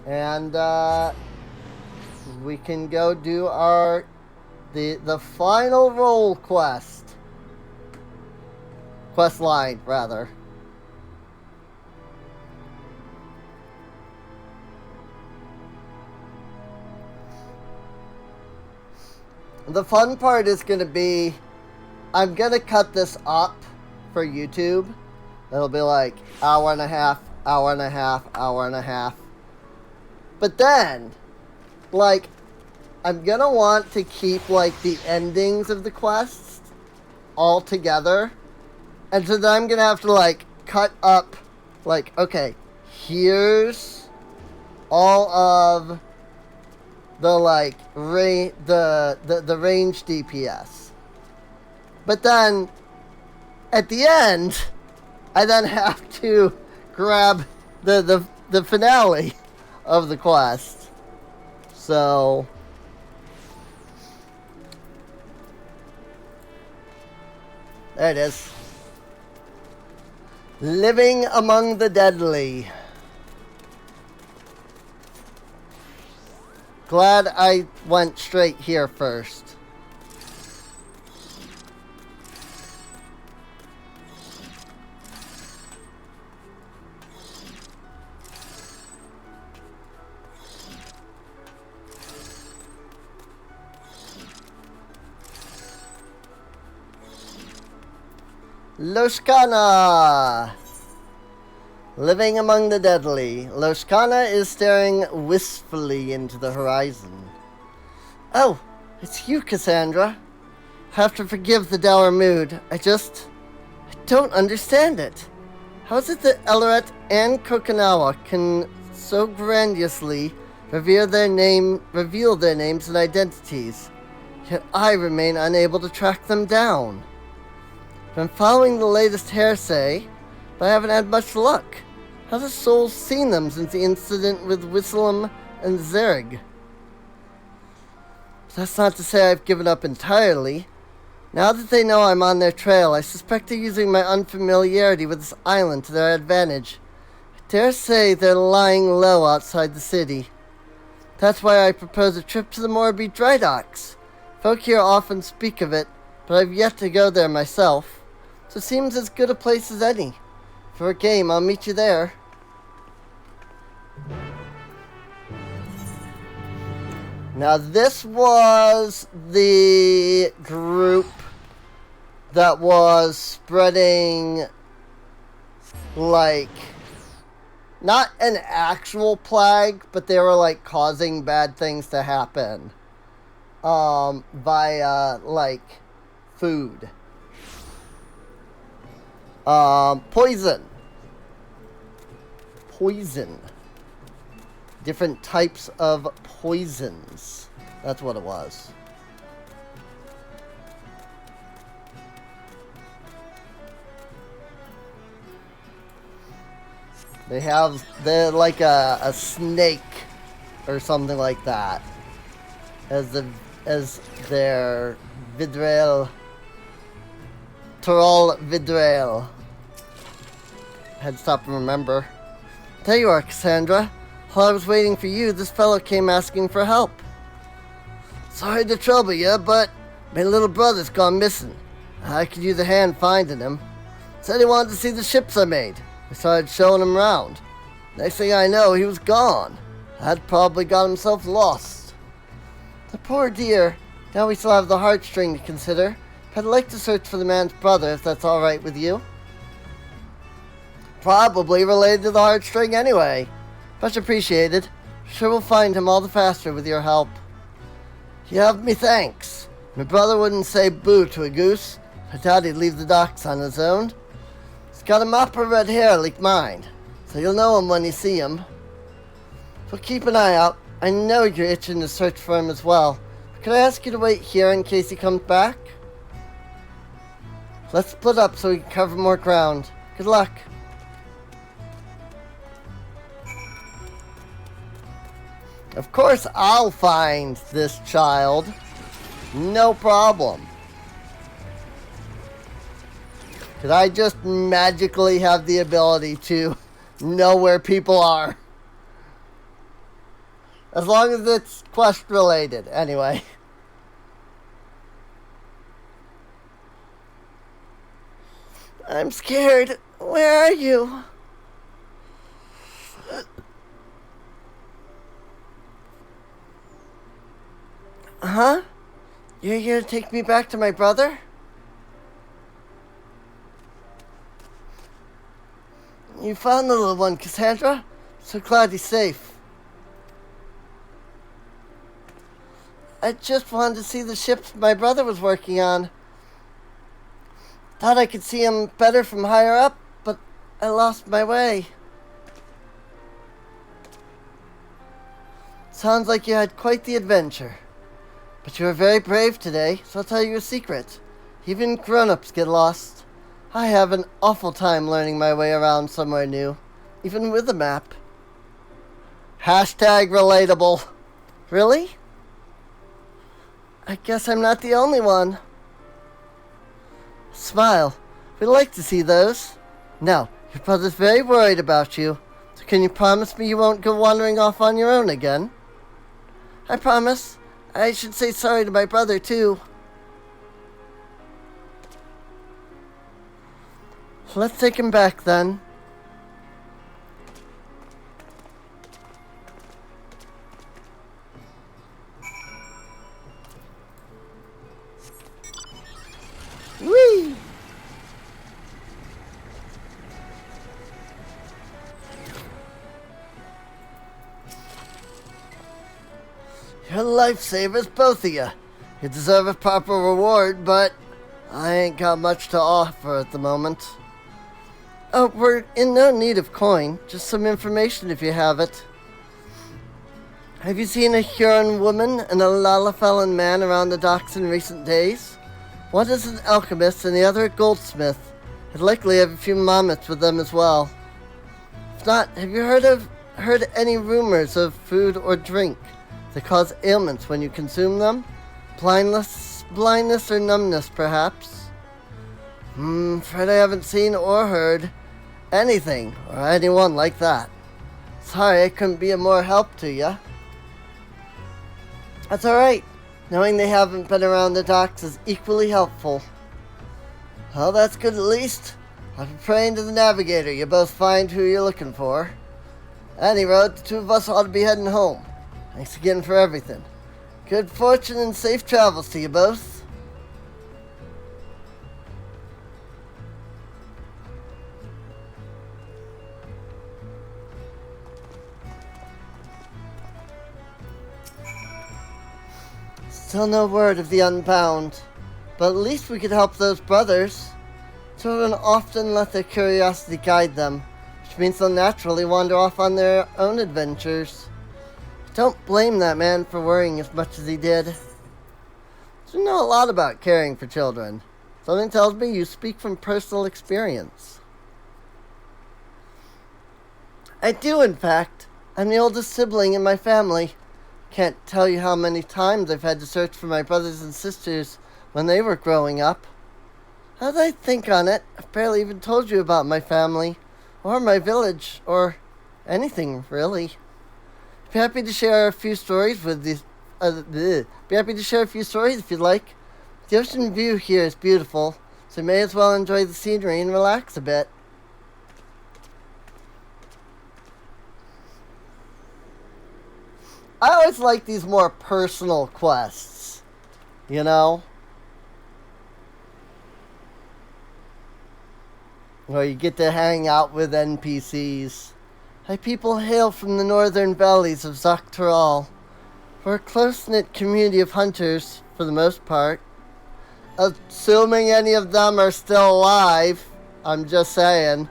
And we can go do our the final role quest line rather. The fun part is going to be, I'm going to cut this up for YouTube. It'll be like hour and a half, hour and a half, hour and a half. But then, like, I'm going to want to keep, like, the endings of the quests all together. And so then I'm going to have to, like, cut up, like, okay, here's all of the, like, the range DPS. But then, at the end, I then have to grab the finale of the quest. So, there it is. Living among the deadly. Glad I went straight here first. Loshkana! Living among the deadly, Loshkana is staring wistfully into the horizon. Oh, it's you, Cassandra. Have to forgive the dour mood. I don't understand it. How is it that Ellerete and Kokinawa can so grandiosely reveal their names and identities, yet I remain unable to track them down? Been following the latest hearsay, but I haven't had much luck. How has Soul seen them since the incident with Whistleum and Zerg? That's not to say I've given up entirely. Now that they know I'm on their trail, I suspect they're using my unfamiliarity with this island to their advantage. I dare say they're lying low outside the city. That's why I propose a trip to the Morby Dry Docks. Folk here often speak of it, but I've yet to go there myself. So it seems as good a place as any. For a game, I'll meet you there. Now this was the group that was spreading, like, not an actual plague, but they were, like, causing bad things to happen. Via, like, food. Poison. Different types of poisons. That's what it was. They're like a snake or something like that as their Vidrail. Toral Vidrail. Had to stop and remember. There you are, Cassandra. While I was waiting for you, this fellow came asking for help. Sorry to trouble you, but my little brother's gone missing. I could use a hand finding him. Said he wanted to see the ships I made. I started showing him around. Next thing I know, he was gone. Had probably got himself lost. The poor dear. Now we still have the heartstring to consider. I'd like to search for the man's brother, if that's alright with you. Probably related to the heartstring anyway. Much appreciated. Sure we'll find him all the faster with your help. You have me thanks. My brother wouldn't say boo to a goose. I doubt he'd leave the docks on his own. He's got a mop of red hair like mine, so you'll know him when you see him. So keep an eye out. I know you're itching to search for him as well. Could I ask you to wait here in case he comes back? Let's split up so we can cover more ground. Good luck. Of course I'll find this child. No problem. Could I just magically have the ability to know where people are? As long as it's quest related, anyway. I'm scared. Where are you? Huh? You're here to take me back to my brother? You found the little one, Cassandra? So glad he's safe. I just wanted to see the ship my brother was working on. Thought I could see him better from higher up, but I lost my way. Sounds like you had quite the adventure. But you were very brave today, so I'll tell you a secret. Even grown-ups get lost. I have an awful time learning my way around somewhere new, even with a map. Hashtag relatable. Really? I guess I'm not the only one. Smile. We'd like to see those. Now, your brother's very worried about you, so can you promise me you won't go wandering off on your own again? I promise. I should say sorry to my brother, too. Let's take him back, then. Whee! You're lifesavers, both of you. You deserve a proper reward, but I ain't got much to offer at the moment. Oh, we're in no need of coin, just some information if you have it. Have you seen a Huron woman and a Lalafellin man around the docks in recent days? One is an alchemist and the other a goldsmith. I'd likely have a few mammoths with them as well. If not, have you heard any rumors of food or drink that cause ailments when you consume them? Blindness or numbness, perhaps? Afraid I haven't seen or heard anything or anyone like that. Sorry I couldn't be of more help to you. That's alright. Knowing they haven't been around the docks is equally helpful. Well, that's good at least. I'll be praying to the navigator you both find who you're looking for. Any road, the two of us ought to be heading home. Thanks again for everything. Good fortune and safe travels to you both. Still no word of the Unbound, but at least we could help those brothers. Children often let their curiosity guide them, which means they'll naturally wander off on their own adventures. Don't blame that man for worrying as much as he did. You know a lot about caring for children. Something tells me you speak from personal experience. I do, in fact. I'm the oldest sibling in my family. Can't tell you how many times I've had to search for my brothers and sisters when they were growing up. How'd I think on it? I've barely even told you about my family, or my village, or anything, really. Be happy to share a few stories with you. Be happy to share a few stories if you'd like. The ocean view here is beautiful, so you may as well enjoy the scenery and relax a bit. I always like these more personal quests, you know? Where you get to hang out with NPCs. My people hail from the northern valleys of Dawntrail. We're a close-knit community of hunters, for the most part. Assuming any of them are still alive, I'm just saying.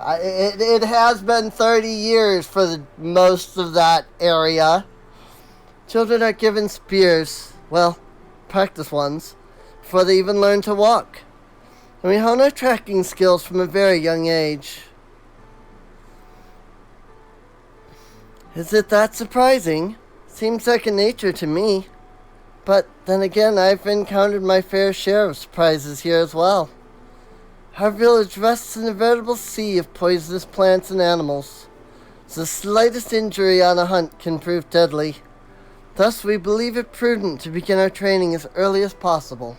It has been 30 years for most of that area. Children are given spears, well, practice ones, before they even learn to walk. And we hone our tracking skills from a very young age. Is it that surprising? Seems second nature to me. But then again, I've encountered my fair share of surprises here as well. Our village rests in a veritable sea of poisonous plants and animals. The slightest injury on a hunt can prove deadly. Thus, we believe it prudent to begin our training as early as possible.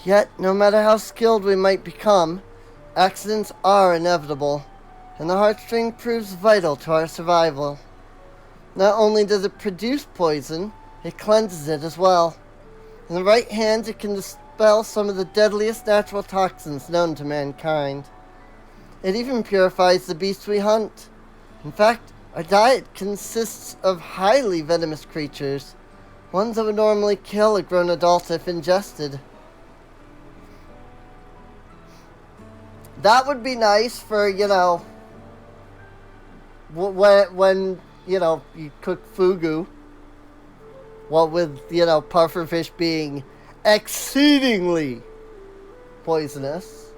Yet, no matter how skilled we might become, accidents are inevitable, and the heartstring proves vital to our survival. Not only does it produce poison, it cleanses it as well. In the right hands, it can dispel some of the deadliest natural toxins known to mankind. It even purifies the beasts we hunt. In fact, our diet consists of highly venomous creatures, ones that would normally kill a grown adult if ingested. That would be nice for, when you cook fugu. What with, pufferfish being exceedingly poisonous.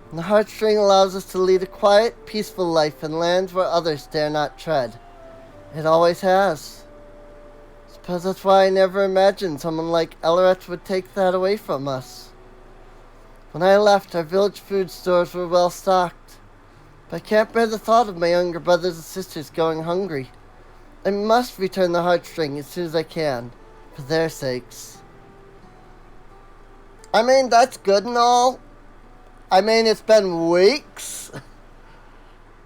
And the heartstring allows us to lead a quiet, peaceful life in lands where others dare not tread. It always has. Suppose that's why I never imagined someone like Ellerete would take that away from us. When I left, our village food stores were well stocked. But I can't bear the thought of my younger brothers and sisters going hungry. I must return the heartstring as soon as I can, for their sakes. I mean, that's good and all. I mean, it's been weeks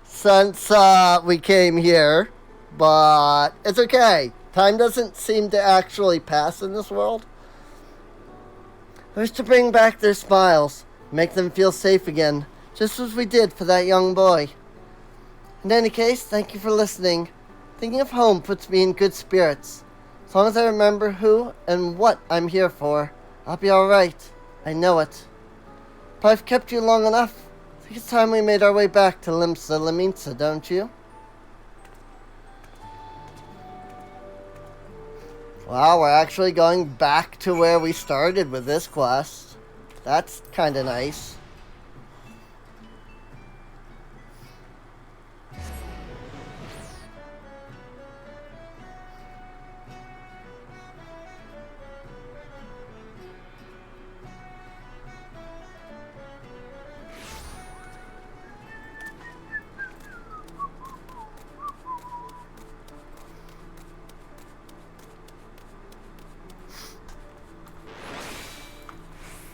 since we came here, but it's okay. Time doesn't seem to actually pass in this world. I wish to bring back their smiles, make them feel safe again, just as we did for that young boy. In any case, thank you for listening. Thinking of home puts me in good spirits. As long as I remember who and what I'm here for, I'll be alright. I know it. But I've kept you long enough. I think it's time we made our way back to Limsa Laminsa, don't you? Wow, we're actually going back to where we started with this quest. That's kind of nice.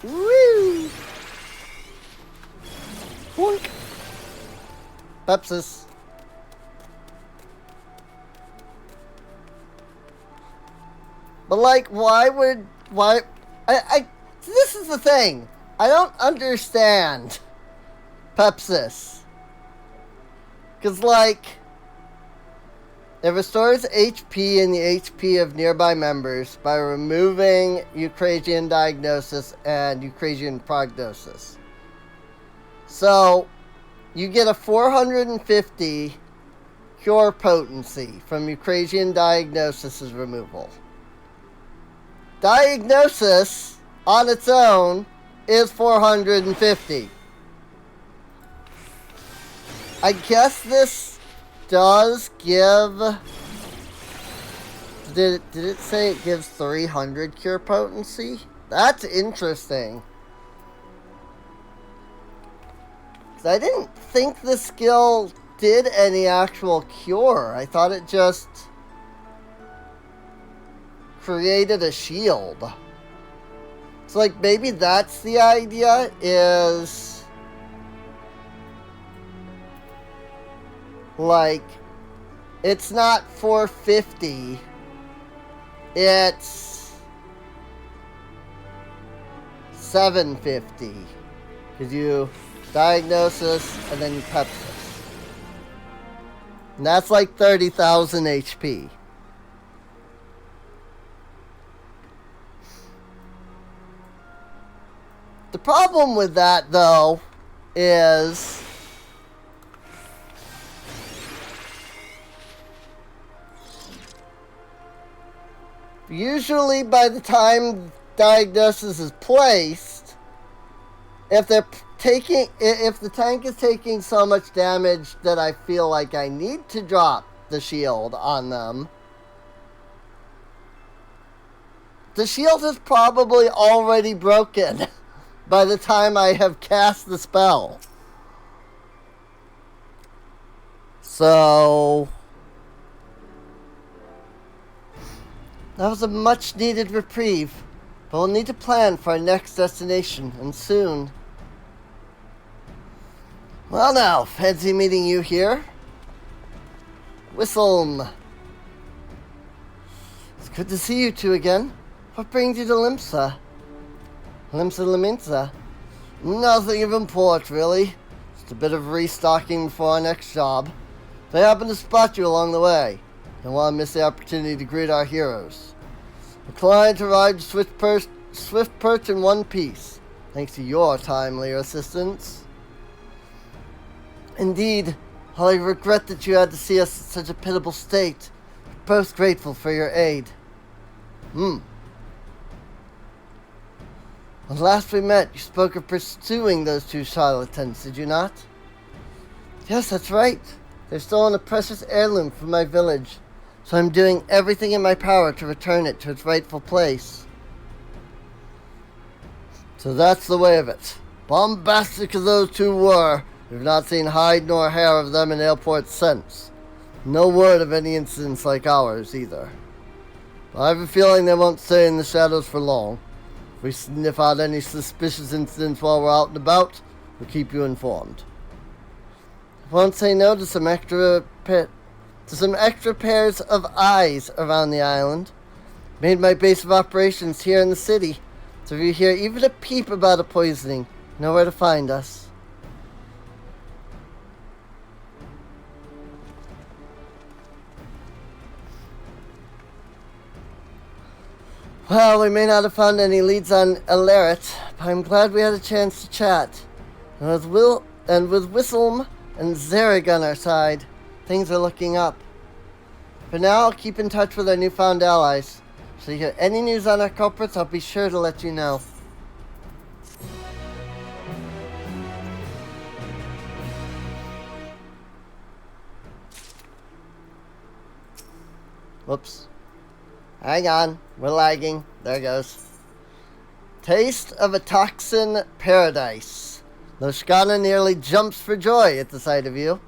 Woo! Boink! Pepsis. But why, this is the thing. I don't understand Pepsis. 'Cause it restores HP and the HP of nearby members by removing Eucrasian diagnosis and Eucrasian prognosis. So, you get a 450 cure potency from Eucrasian diagnosis's removal. Diagnosis, on its own, is 450. I guess this does give... Did it say it gives 300 cure potency? That's interesting. 'Cause I didn't think the skill did any actual cure. I thought it just created a shield. So maybe that's the idea, is it's not 450, it's 750, because you diagnosis and then you Pepsis, and that's 30,000 HP. The problem with that, though, is usually by the time diagnosis is placed, if the tank is taking so much damage that I feel like I need to drop the shield on them, the shield is probably already broken by the time I have cast the spell. So that was a much needed reprieve, but we'll need to plan for our next destination, and soon. Well now, fancy meeting you here. Whistlem. It's good to see you two again. What brings you to Limsa? Limsa Liminsa? Nothing of import, really. Just a bit of restocking before our next job. If I happen to spot you along the way, don't want to miss the opportunity to greet our heroes. Inclined to ride Swift Perch in one piece, thanks to your timely assistance. Indeed, while I regret that you had to see us in such a pitiable state, we're both grateful for your aid. When last we met, you spoke of pursuing those two charlatans, did you not? Yes, that's right. They've stolen a precious heirloom from my village, so I'm doing everything in my power to return it to its rightful place. So that's the way of it. Bombastic as those two were, we've not seen hide nor hair of them in Ailport since. No word of any incidents like ours, either. But I have a feeling they won't stay in the shadows for long. If we sniff out any suspicious incidents while we're out and about, we'll keep you informed. I won't say no to some extra pairs of eyes around the island. Made my base of operations here in the city, so if you hear even a peep about a poisoning, you know where to find us. Well, we may not have found any leads on Ellerete, but I'm glad we had a chance to chat. And with Whistlem and Zerig on our side, things are looking up. For now, I'll keep in touch with our newfound allies. So if you hear any news on our culprits, I'll be sure to let you know. Whoops. Hang on, we're lagging. There it goes. Taste of a Toxin paradise. Loshkana nearly jumps for joy at the sight of you.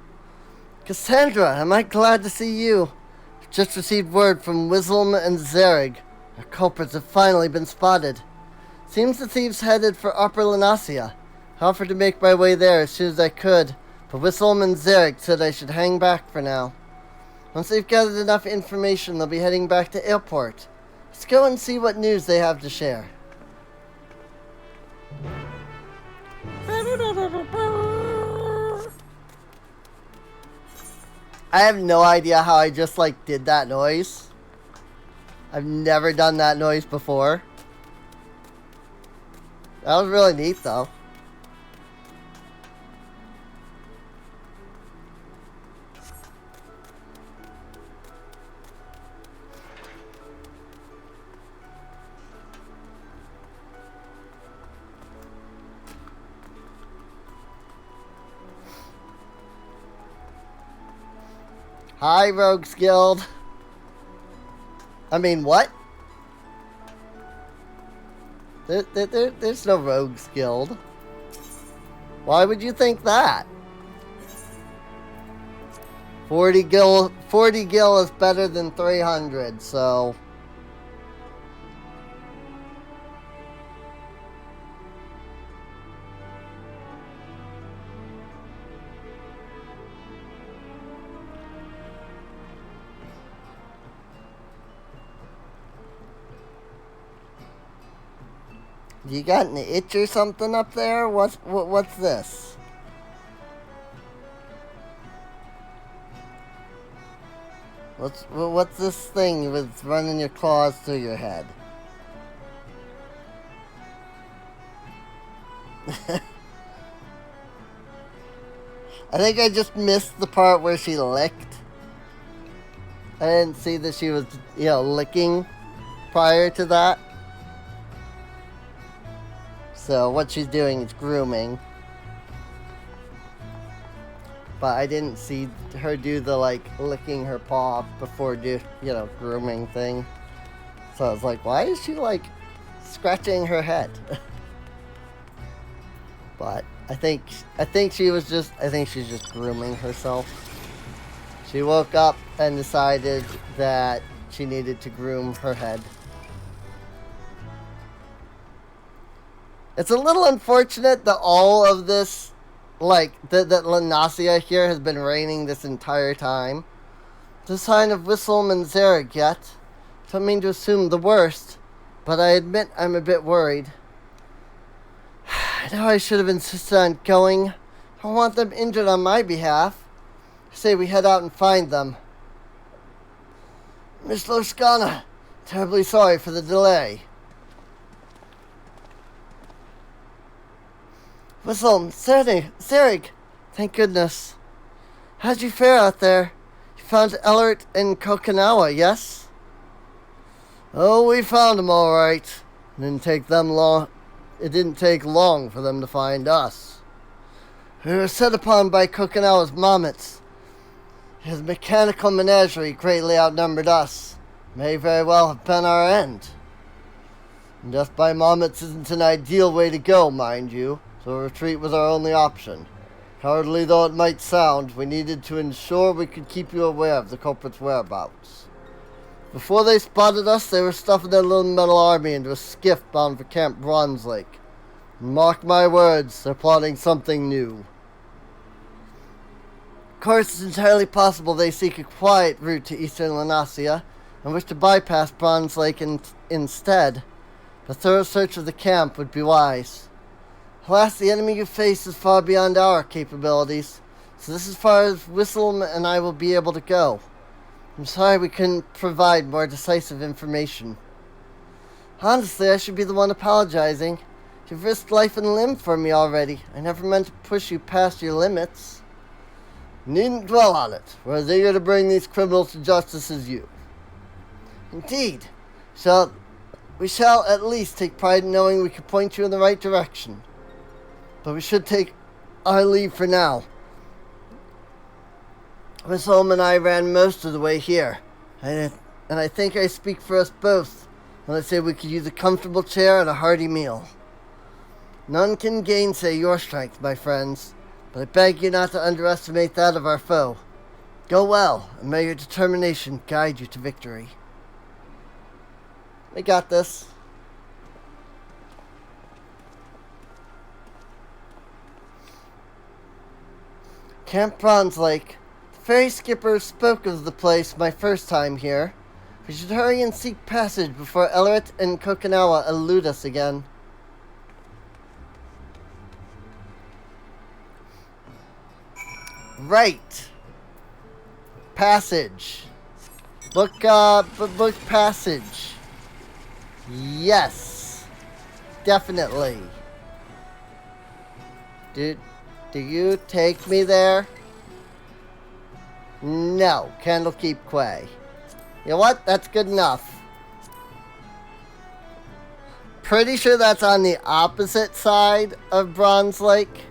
Cassandra, am I glad to see you. I've just received word from Whistlem and Zerig. Our culprits have finally been spotted. Seems the thieves headed for Upper Lenasia. I offered to make my way there as soon as I could, but Whistlem and Zerig said I should hang back for now. Once they've gathered enough information, they'll be heading back to Ailport. Let's go and see what news they have to share. I have no idea how I just, did that noise. I've never done that noise before. That was really neat, though. Hi, Rogues Guild. I mean, what? There's no Rogues Guild. Why would you think that? 40 gil is better than 300, so... You got an itch or something up there? What's this? What's this thing with running your claws through your head? I think I just missed the part where she licked. I didn't see that she was, licking prior to that. So what she's doing is grooming. But I didn't see her do the, licking her paw before grooming thing. So I was like, why is she like scratching her head? But I think she's just grooming herself. She woke up and decided that she needed to groom her head. It's a little unfortunate that all of this, like, that Lanasia here has been raining this entire time. No sign of Whistle and Zarek yet. Don't mean to assume the worst, but I admit I'm a bit worried. I know I should have insisted on going. I don't want them injured on my behalf. I say we head out and find them. Miss Loskana, terribly sorry for the delay. Whistle, Zarek, thank goodness. How'd you fare out there? You found Ellerete and Kokinawa, yes? Oh, we found them all right. It didn't take long for them to find us. We were set upon by Kokinawa's Momets. His mechanical menagerie greatly outnumbered us. May very well have been our end. Death by Momets isn't an ideal way to go, mind you, so a retreat was our only option. Cowardly though it might sound, we needed to ensure we could keep you aware of the culprit's whereabouts. Before they spotted us, they were stuffing their little metal army into a skiff bound for Camp Bronze Lake. And mark my words, they're plotting something new. Of course, it's entirely possible they seek a quiet route to eastern Lanasia and wish to bypass Bronze Lake instead. A thorough search of the camp would be wise. Alas, the enemy you face is far beyond our capabilities, so this is as far as Whistle and I will be able to go. I'm sorry we couldn't provide more decisive information. Honestly, I should be the one apologizing. You've risked life and limb for me already. I never meant to push you past your limits. Needn't dwell on it. We're as eager to bring these criminals to justice as you. Indeed. We shall at least take pride in knowing we can point you in the right direction. But we should take our leave for now. Miss Holm and I ran most of the way here, and I think I speak for us both when I say we could use a comfortable chair and a hearty meal. None can gainsay your strength, my friends, but I beg you not to underestimate that of our foe. Go well, and may your determination guide you to victory. We got this. Camp Bronze Lake. The ferry skipper spoke of the place my first time here. We should hurry and seek passage before Ellerete and Kokinawa elude us again. Right. Passage. Book passage. Yes. Definitely. Do you take me there? No. Candlekeep Quay. You know what? That's good enough. Pretty sure that's on the opposite side of Bronze Lake.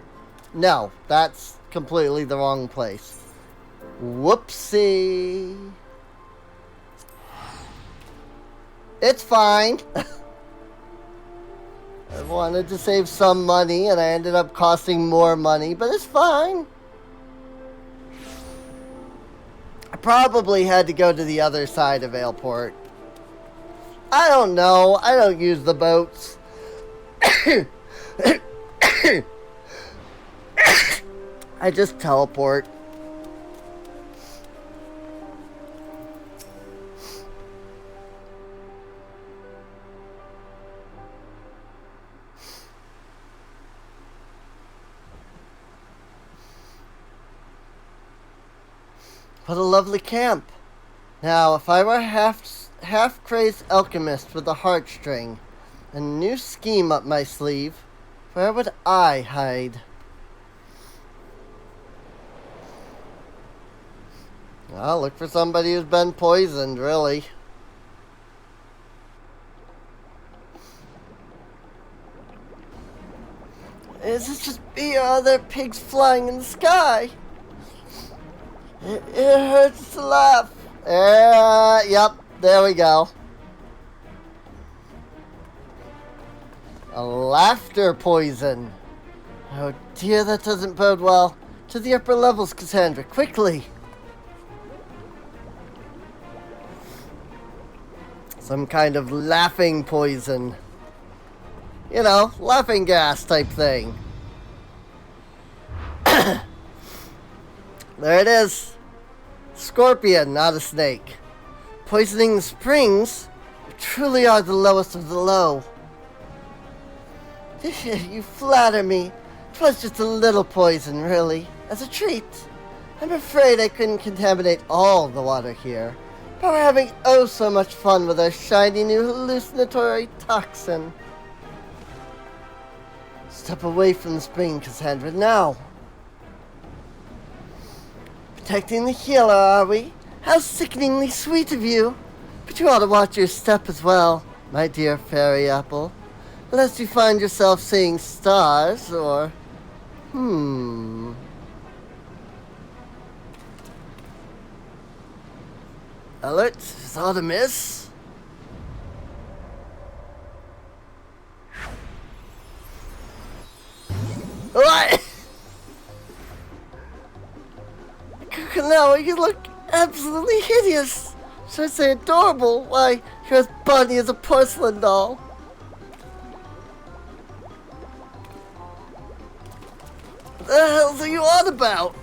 No, that's completely the wrong place. Whoopsie. It's fine. I wanted to save some money and I ended up costing more money, but it's fine. I probably had to go to the other side of Airport. I don't know. I don't use the boats. I just teleport. What a lovely camp. Now, if I were a half-crazed alchemist with a heartstring and a new scheme up my sleeve, where would I hide? I'll look for somebody who's been poisoned, really. Is this just me or are there pigs flying in the sky? It hurts to laugh. Yep, there we go. A laughter poison. Oh dear, that doesn't bode well. To the upper levels, Cassandra, quickly! Some kind of laughing poison. You know, laughing gas type thing. There it is. Scorpion, not a snake. Poisoning the springs truly are the lowest of the low. You flatter me. 'Twas just a little poison, really, as a treat. I'm afraid I couldn't contaminate all the water here, but we're having oh so much fun with our shiny new hallucinatory toxin. Step away from the spring, Cassandra, now. Protecting the healer, are we? How sickeningly sweet of you. But you ought to watch your step as well, my dear fairy apple. Lest you find yourself seeing stars, or... Ellerete, is that a miss? What? Now you look absolutely hideous. Should I say adorable? Why, you're as bunny as a porcelain doll. What the hell are you on about?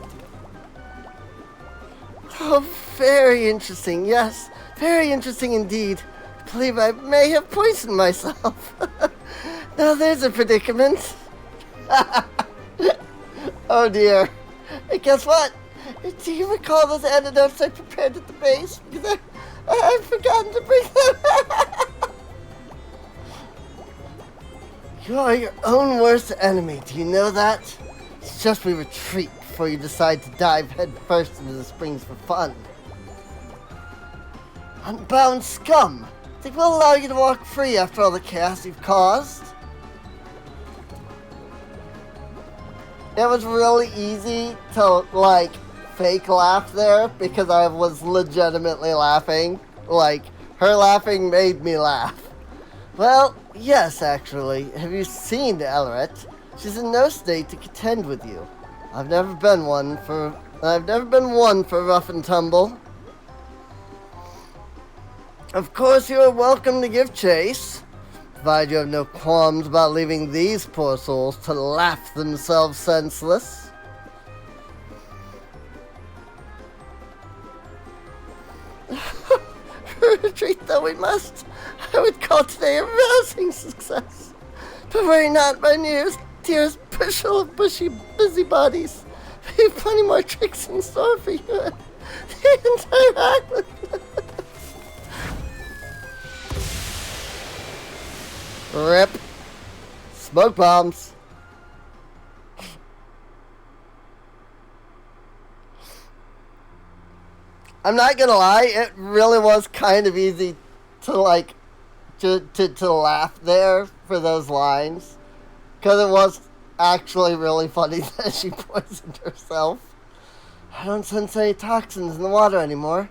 Oh, very interesting. Yes, very interesting indeed. I believe I may have poisoned myself. Now there's a predicament. Oh dear. Hey, guess what? Do you recall those antidotes I prepared at the base? Because I've forgotten to bring them. You are your own worst enemy. Do you know that? It's just we retreat before you decide to dive headfirst into the springs for fun. Unbound scum! Think we'll allow you to walk free after all the chaos you've caused? It was really easy to, like, fake laugh there because I was legitimately laughing. Like, her laughing made me laugh. Well, yes, actually. Have you seen Ellerete? She's in no state to contend with you. I've never been one for rough and tumble. Of course, you are welcome to give chase, provided you have no qualms about leaving these poor souls to laugh themselves senseless. Retreat though we must, I would call today a rousing success. But worry not, my dearest bushel of bushy busybodies. We have plenty more tricks in store for you. The entire island. Rip. Smoke bombs. I'm not gonna lie, it really was kind of easy to like to laugh there for those lines, because it was actually really funny that she poisoned herself. I don't sense any toxins in the water anymore,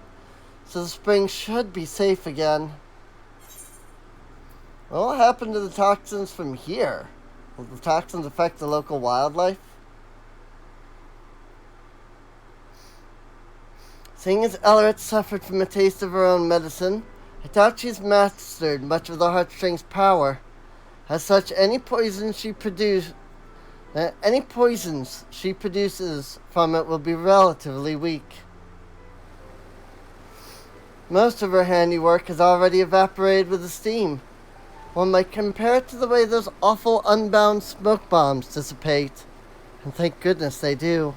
so the spring should be safe again. What happened to the toxins from here? Will the toxins affect the local wildlife? Seeing as Ellerete suffered from a taste of her own medicine, I doubt she's mastered much of the heartstring's power. As such, any poisons she produces from it will be relatively weak. Most of her handiwork has already evaporated with the steam. One might compare it to the way those awful unbound smoke bombs dissipate, and thank goodness they do.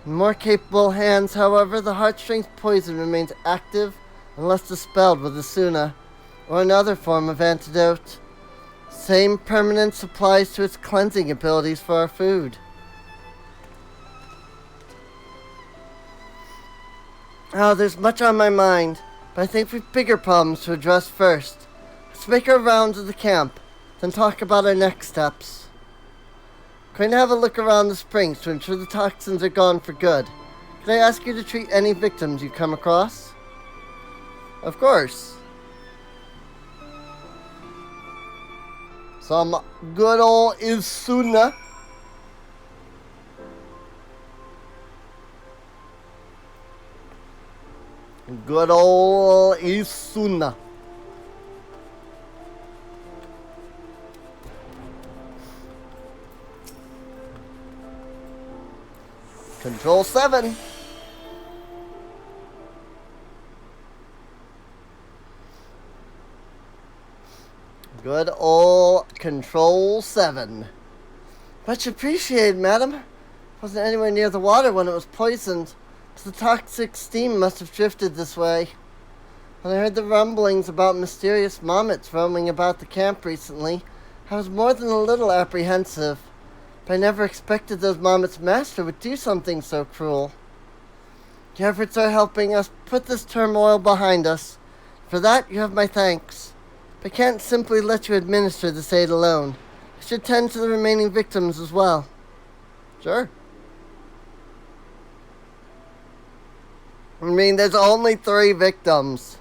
In more capable hands, however, the heartstrings poison remains active unless dispelled with a suna, or another form of antidote. Same permanence applies to its cleansing abilities for our food. Oh, there's much on my mind, but I think we've bigger problems to address first. Let's make our rounds of the camp, then talk about our next steps. Going to have a look around the springs to ensure the toxins are gone for good. Can I ask you to treat any victims you come across? Of course. Some good old Isuna. Good old Isuna. Control 7. Good old Control 7. Much appreciated, madam. Wasn't anywhere near the water when it was poisoned. The toxic steam must have drifted this way. When I heard the rumblings about mysterious marmots roaming about the camp recently, I was more than a little apprehensive. But I never expected those marmots' master would do something so cruel. Your efforts are helping us put this turmoil behind us. For that, you have my thanks. I can't simply let you administer this aid alone. I should tend to the remaining victims as well. Sure. I mean, there's only 3 victims.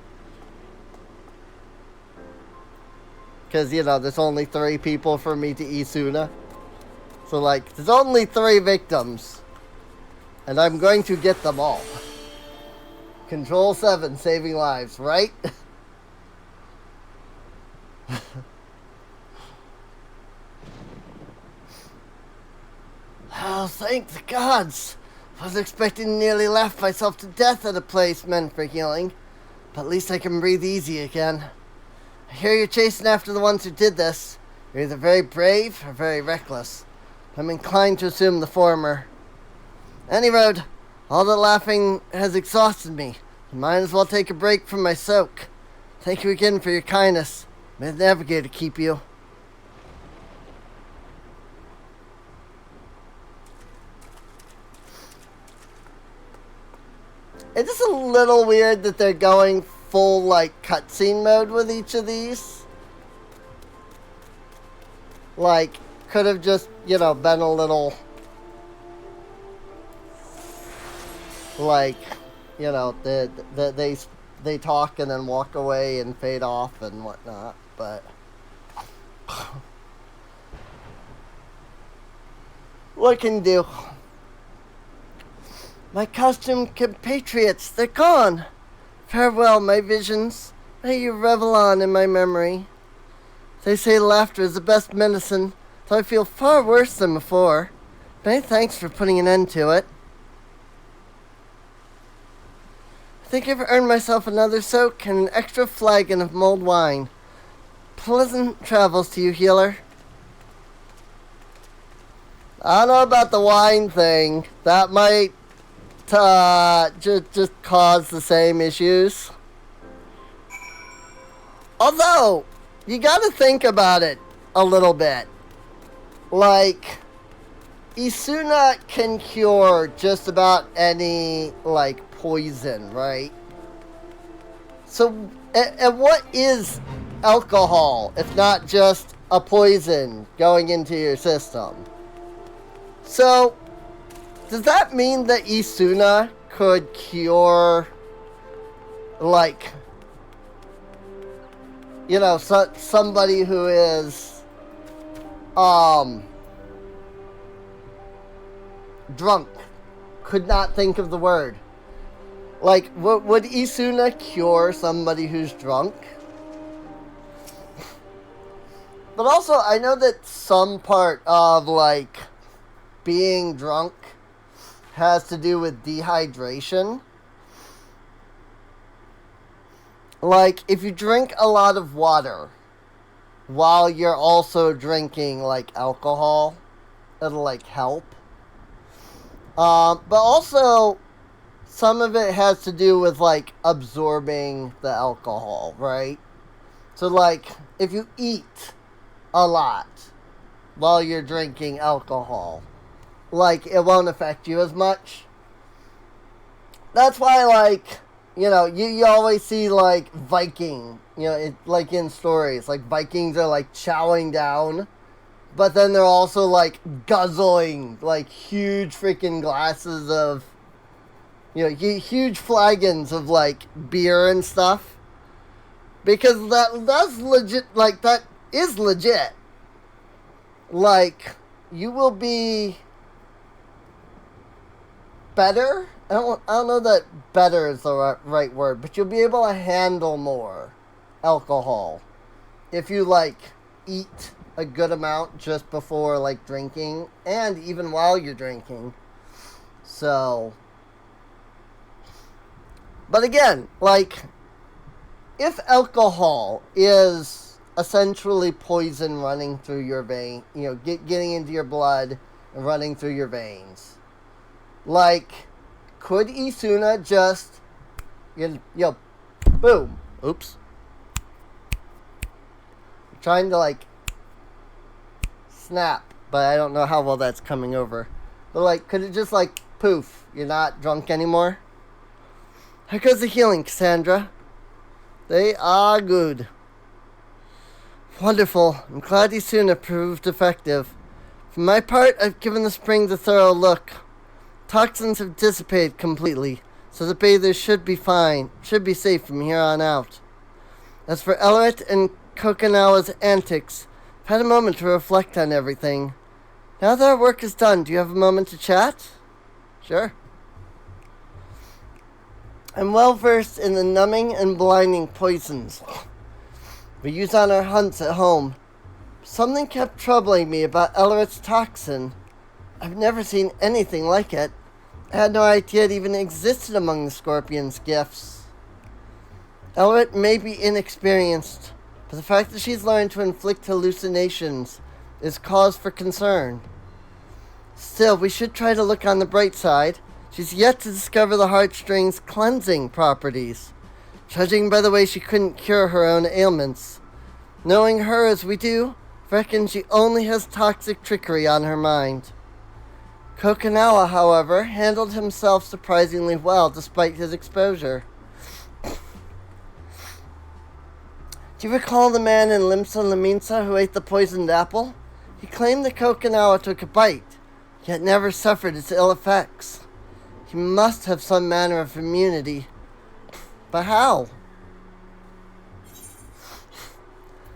Because, you know, there's only 3 people for me to Isuna. So, like, there's only 3 victims. And I'm going to get them all. Control 7, saving lives, right? Oh, thank the gods. I was expecting to nearly laugh myself to death at a place meant for healing. But at least I can breathe easy again. I hear you're chasing after the ones who did this. You're either very brave or very reckless. I'm inclined to assume the former. Any road, all the laughing has exhausted me. I might as well take a break from my soak. Thank you again for your kindness. May the navigator keep you. It's just a little weird that they're going full, like, cutscene mode with each of these. Like, could have just, you know, been a little, like, you know, they talk and then walk away and fade off and whatnot, but what can you do? My costumed compatriots, they're gone. Farewell, my visions. May you revel on in my memory. They say laughter is the best medicine, though I feel far worse than before. Many thanks for putting an end to it. I think I've earned myself another soak and an extra flagon of mulled wine. Pleasant travels to you, healer. I don't know about the wine thing. That might just cause the same issues. Although, you gotta think about it a little bit. Like, Isuna can cure just about any, like, poison, right? So, and what is alcohol if not just a poison going into your system? So, does that mean that Isuna could cure, like, you know, somebody who is, drunk, could not think of the word? Like, would Isuna cure somebody who's drunk? But also, I know that some part of, like, being drunk has to do with dehydration. Like, if you drink a lot of water while you're also drinking, like, alcohol, it'll, like, help. But also, some of it has to do with, like, absorbing the alcohol, right? So, like, if you eat a lot while you're drinking alcohol, like, it won't affect you as much. That's why, like, you know, you always see, like, Viking, you know, like, in stories, like, Vikings are, like, chowing down, but then they're also, like, guzzling, like, huge freaking glasses of, you know, huge flagons of, like, beer and stuff, because that's legit, like, that is legit. like, you will be better. I don't know that better is the right word, but you'll be able to handle more alcohol if you, like, eat a good amount just before, like, drinking, and even while you're drinking. So, but again, like, if alcohol is essentially poison running through your vein, getting into your blood and running through your veins, like, could Isuna just, boom, oops, I'm trying to, like, snap, but I don't know how well that's coming over. But, like, could it just, like, poof, you're not drunk anymore? How goes the healing, Cassandra? They are good. Wonderful. I'm glad Isuna proved effective. For my part, I've given the springs a thorough look. Toxins have dissipated completely, so the bathers should be fine, should be safe from here on out. As for Ellerete and Kokinawa's antics, I've had a moment to reflect on everything. Now that our work is done, do you have a moment to chat? Sure. I'm well versed in the numbing and blinding poisons we use on our hunts at home. Something kept troubling me about Ellerete's toxin. I've never seen anything like it. I had no idea it even existed among the scorpion's gifts. Ellerete may be inexperienced, but the fact that she's learned to inflict hallucinations is cause for concern. Still, we should try to look on the bright side. She's yet to discover the heartstrings' cleansing properties. Judging by the way she couldn't cure her own ailments. Knowing her as we do, I reckon she only has toxic trickery on her mind. Kokinawa, however, handled himself surprisingly well despite his exposure. Do you recall the man in Limsa Laminsa who ate the poisoned apple? He claimed that Kokinawa took a bite, yet never suffered its ill effects. He must have some manner of immunity. But how?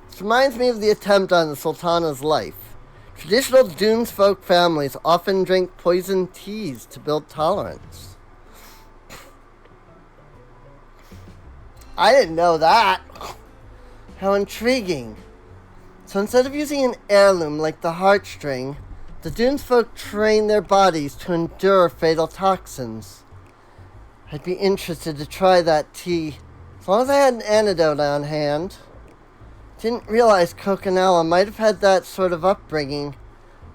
This reminds me of the attempt on the Sultana's life. Traditional Dunes folk families often drink poison teas to build tolerance. I didn't know that. How intriguing. So instead of using an heirloom like the heartstring, the Dunes folk train their bodies to endure fatal toxins. I'd be interested to try that tea, as long as I had an antidote on hand. Didn't realize Kokinawa might have had that sort of upbringing,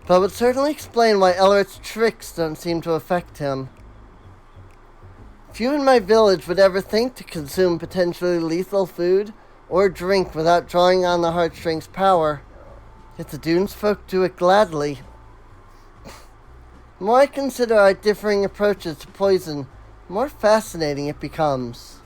but it would certainly explain why Ellerete's tricks don't seem to affect him. Few in my village would ever think to consume potentially lethal food or drink without drawing on the heartstrings' power, yet the Dunes folk do it gladly. The more I consider our differing approaches to poison, the more fascinating it becomes.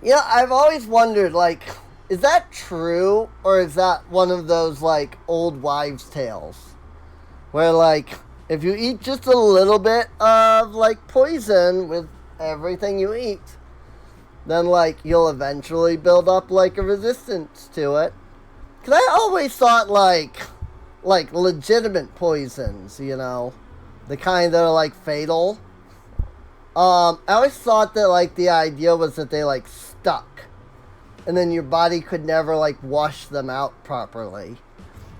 Yeah, I've always wondered, like, is that true, or is that one of those, like, old wives' tales? Where, like, if you eat just a little bit of, like, poison with everything you eat, then, like, you'll eventually build up, like, a resistance to it. Because I always thought, like, legitimate poisons, the kind that are, like, fatal. I always thought that, like, the idea was that they, like, stuck. And then your body could never, like, wash them out properly.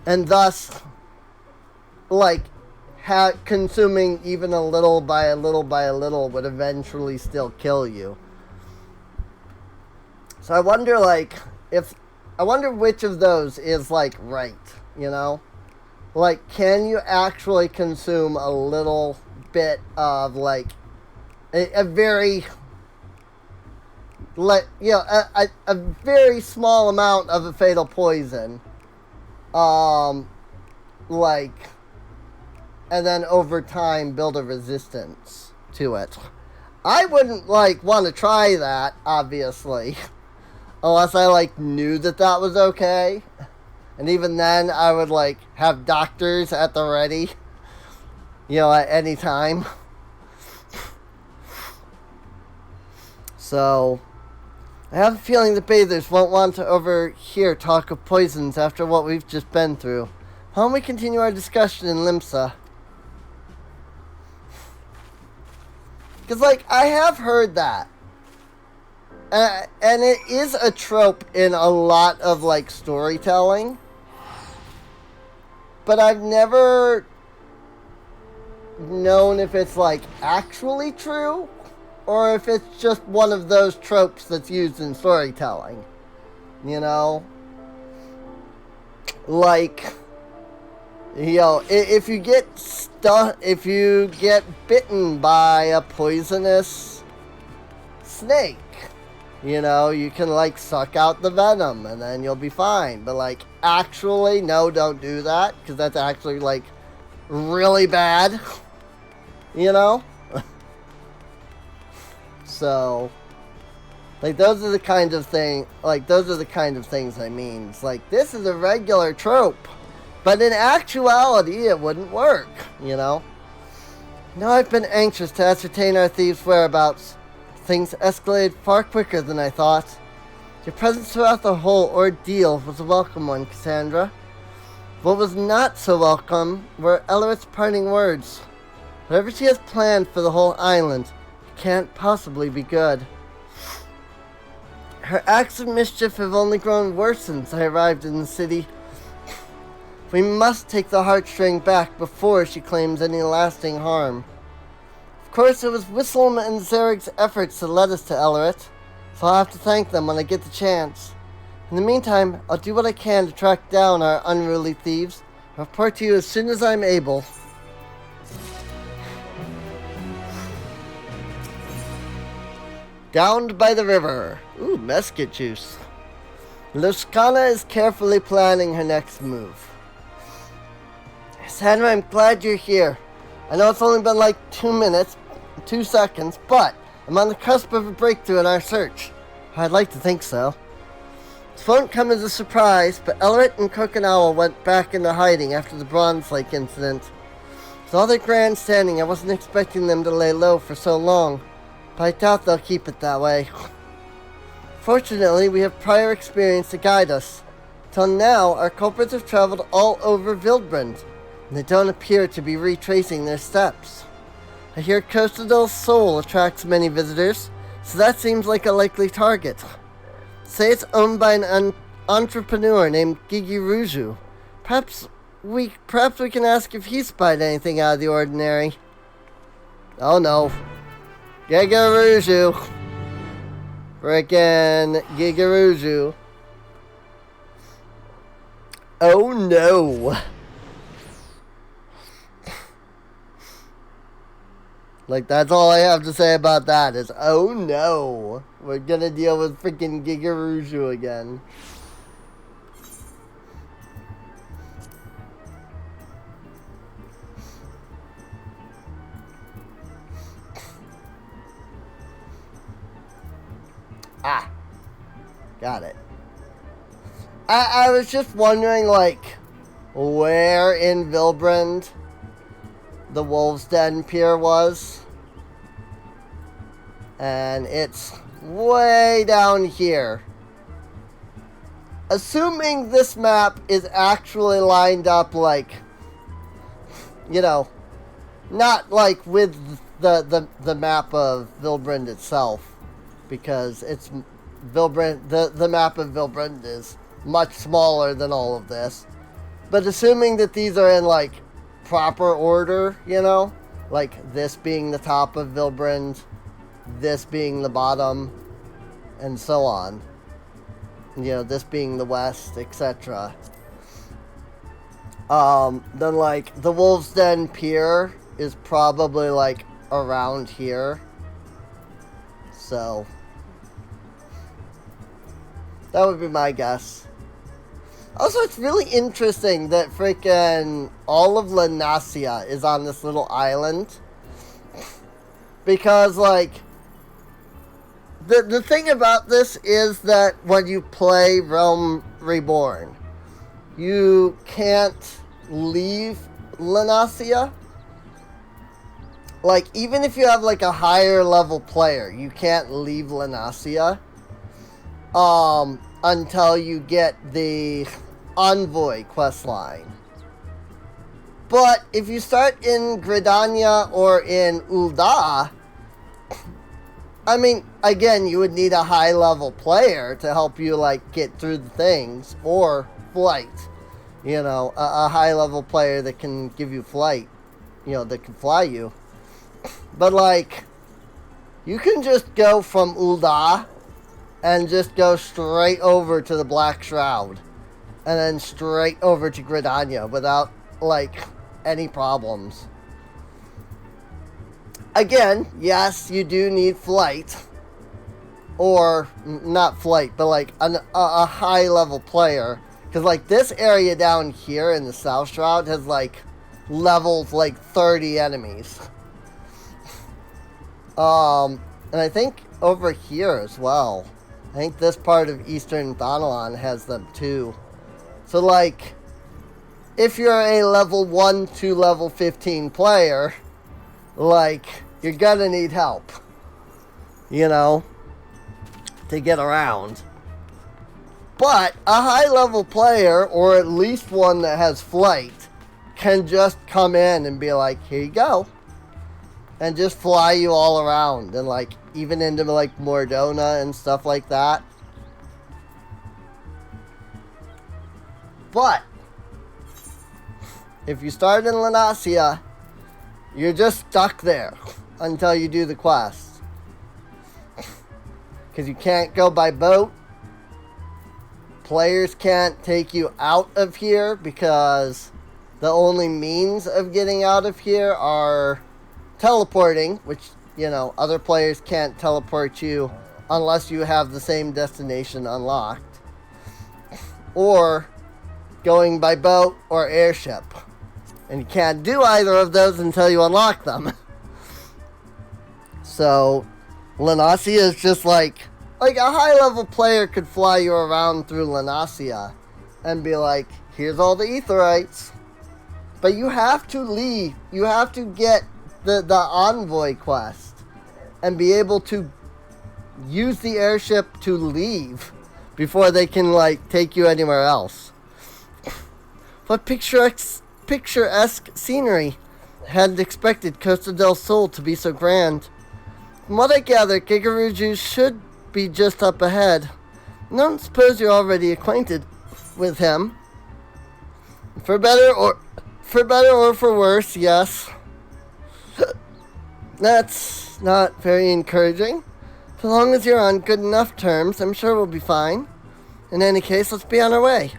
And thus, like, consuming even a little by a little by a little would eventually still kill you. So I wonder, like, which of those is, like, right, Like, can you actually consume a little bit of, like, a very, like, a very small amount of a fatal poison, like, and then over time build a resistance to it? I wouldn't, like, want to try that, obviously, unless I, like, knew that was okay. And even then, I would, like, have doctors at the ready, at any time. So, I have a feeling the bathers won't want to overhear talk of poisons after what we've just been through. Why don't we continue our discussion in Limsa? Because, like, I have heard that. And it is a trope in a lot of, like, storytelling. But I've never known if it's, like, actually true, or if it's just one of those tropes that's used in storytelling. You know? Like, you know, if you get bitten by a poisonous snake, you know, you can, like, suck out the venom and then you'll be fine. But, like, actually, no, don't do that, because that's actually, like, really bad. You know? So, like, those are the kind of things I mean. It's like, this is a regular trope, but in actuality, it wouldn't work, you know? Now I've been anxious to ascertain our thieves' whereabouts. Things escalated far quicker than I thought. Your presence throughout the whole ordeal was a welcome one, Cassandra. What was not so welcome were Ellerete's parting words. Whatever she has planned for the whole island can't possibly be good. Her acts of mischief have only grown worse since I arrived in the city. We must take the heartstring back before she claims any lasting harm. Of course, it was Whistleman and Zarig's efforts that led us to Ellerete, so I'll have to thank them when I get the chance. In the meantime, I'll do what I can to track down our unruly thieves. I'll report to you as soon as I'm able. Downed by the river. Ooh, mesquite juice. Luskana is carefully planning her next move. Sandra, I'm glad you're here. I know it's only been like 2 seconds, but I'm on the cusp of a breakthrough in our search. I'd like to think so. This won't come as a surprise, but Ellerete and Kokinawa went back into hiding after the Bronze Lake incident. With all their grandstanding, I wasn't expecting them to lay low for so long, but I doubt they'll keep it that way. Fortunately, we have prior experience to guide us. Till now, our culprits have traveled all over Vildbrand, and they don't appear to be retracing their steps. I hear Costa del Sol attracts many visitors, so that seems like a likely target. Say it's owned by an entrepreneur named Gigi Ruju. Perhaps we can ask if he spied anything out of the ordinary. Oh no. Gigaruju. Frickin' Gigaruju. Oh no. Like, that's all I have to say about that is, oh no. We're gonna deal with freaking Gigaruju again. Ah. Got it. I was just wondering, like, where in Vildbrand the Wolves Den Pier was. And it's way down here. Assuming this map is actually lined up like, you know, not like with the map of Vildbrand itself, because it's Vildbrand, the map of Vildbrand is much smaller than all of this. But assuming that these are in like proper order, you know, like this being the top of Vildbrand, this being the bottom, and so on, you know, this being the west, etc. Then like the Wolves Den Pier is probably like around here, so that would be my guess. Also, it's really interesting that freaking all of La Nasia is on this little island. Because, like, the thing about this is that when you play Realm Reborn, you can't leave La Nasia. Like, even if you have, like, a higher level player, you can't leave La Nasia. until you get the Envoy questline. But if you start in Gridania or in Ul'dah, I mean, again, you would need a high-level player to help you, like, get through the things, or flight. You know, a high-level player that can give you flight, you know, that can fly you. But, like, you can just go from Ul'dah and just go straight over to the Black Shroud, and then straight over to Gridania without, like, any problems. Again, yes, you do need flight, or not flight, but like a high level player, because like this area down here in the South Shroud has like levels like 30 enemies. And I think over here as well, I think this part of Eastern Thanalan has them too. So like, if you're a level 1 to level 15 player, like, you're gonna need help, you know, to get around. But a high-level player, or at least one that has flight, can just come in and be like, here you go. And just fly you all around, and, like, even into, like, Mordona and stuff like that. But if you start in Lanasia, you're just stuck there until you do the quest. Because you can't go by boat. Players can't take you out of here because the only means of getting out of here are teleporting, which, you know, other players can't teleport you unless you have the same destination unlocked. Or going by boat or airship. And you can't do either of those until you unlock them. So, Lanasia is just like a high-level player could fly you around through Lanasia and be like, here's all the Aetherites. But you have to leave. You have to get the Envoy quest and be able to use the airship to leave before they can, like, take you anywhere else. What picturesque scenery. Hadn't expected Costa del Sol to be so grand. From what I gather, Gigaruju should be just up ahead. I don't suppose you're already acquainted with him. For better or for worse, yes. That's not very encouraging. As long as you're on good enough terms, I'm sure we'll be fine. In any case, let's be on our way.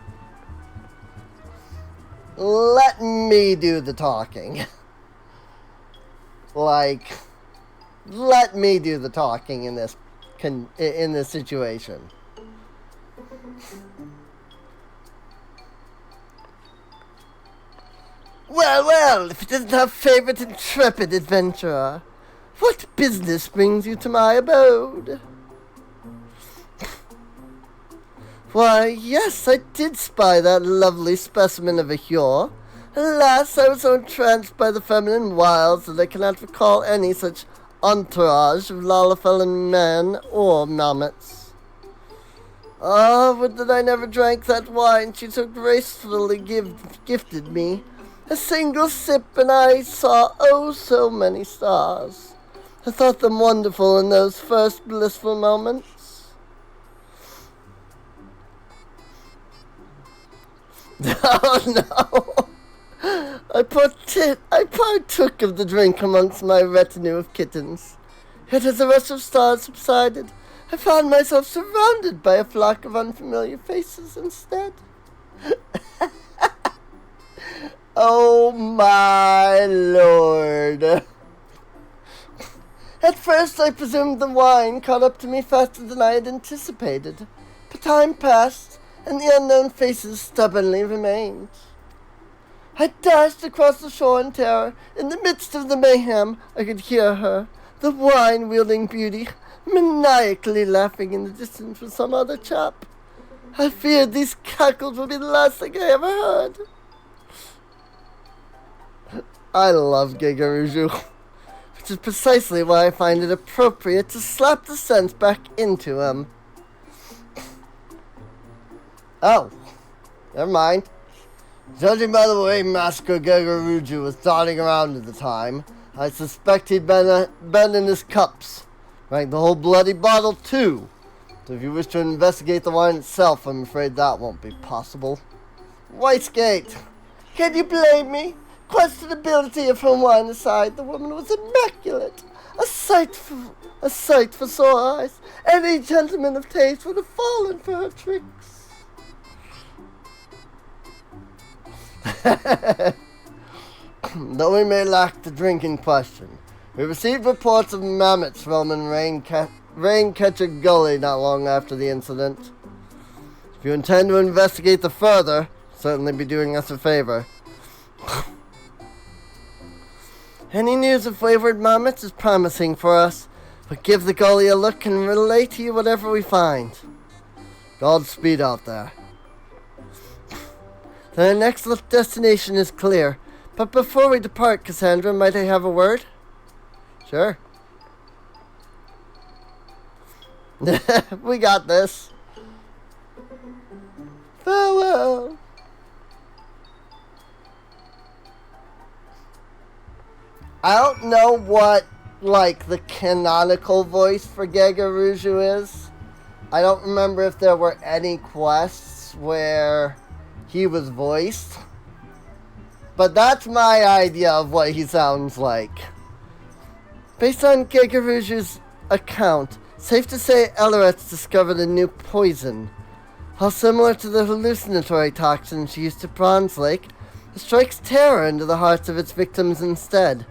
Let me do the talking. Like, let me do the talking in this situation. Well, if it isn't our favorite intrepid adventurer, what business brings you to my abode? Why, yes, I did spy that lovely specimen of a Hjor. Alas, I was so entranced by the feminine wiles that I cannot recall any such entourage of Lalafellin men or Mammoths. Ah, would that I never drank that wine she so gracefully gifted me. A single sip and I saw oh so many stars. I thought them wonderful in those first blissful moments. Oh no! I partook of the drink amongst my retinue of kittens. Yet as the rush of stars subsided, I found myself surrounded by a flock of unfamiliar faces instead. Oh my lord! At first I presumed the wine caught up to me faster than I had anticipated, but time passed, and the unknown faces stubbornly remained. I dashed across the shore in terror. In the midst of the mayhem, I could hear her, the wine-wielding beauty, maniacally laughing in the distance with some other chap. I feared these cackles would be the last thing I ever heard. I love Gigaruju, which is precisely why I find it appropriate to slap the sense back into him. Oh, never mind. Judging by the way Master Gegaruju was dotting around at the time, I suspect he'd been in his cups. Drank the whole bloody bottle too. So if you wish to investigate the wine itself, I'm afraid that won't be possible. Whitesgate, can you blame me? Questionability of her wine aside, the woman was immaculate. A sight for sore eyes. Any gentleman of taste would have fallen for her tricks. Though we may lack the drink in question, we received reports of mammoths roaming Raincatcher Gully not long after the incident. If you intend to investigate the further, certainly be doing us a favor. Any news of wayward mammoths is promising for us, but give the gully a look and relay to you whatever we find. Godspeed out there. The next destination is clear, but before we depart, Cassandra, might I have a word? Sure. We got this. Farewell. I don't know what, like, the canonical voice for Gegaruju is. I don't remember if there were any quests where he was voiced. But that's my idea of what he sounds like. Based on Gegaruju's account, safe to say Ellerete discovered a new poison. How similar to the hallucinatory toxin she used to Bronze Lake, it strikes terror into the hearts of its victims instead.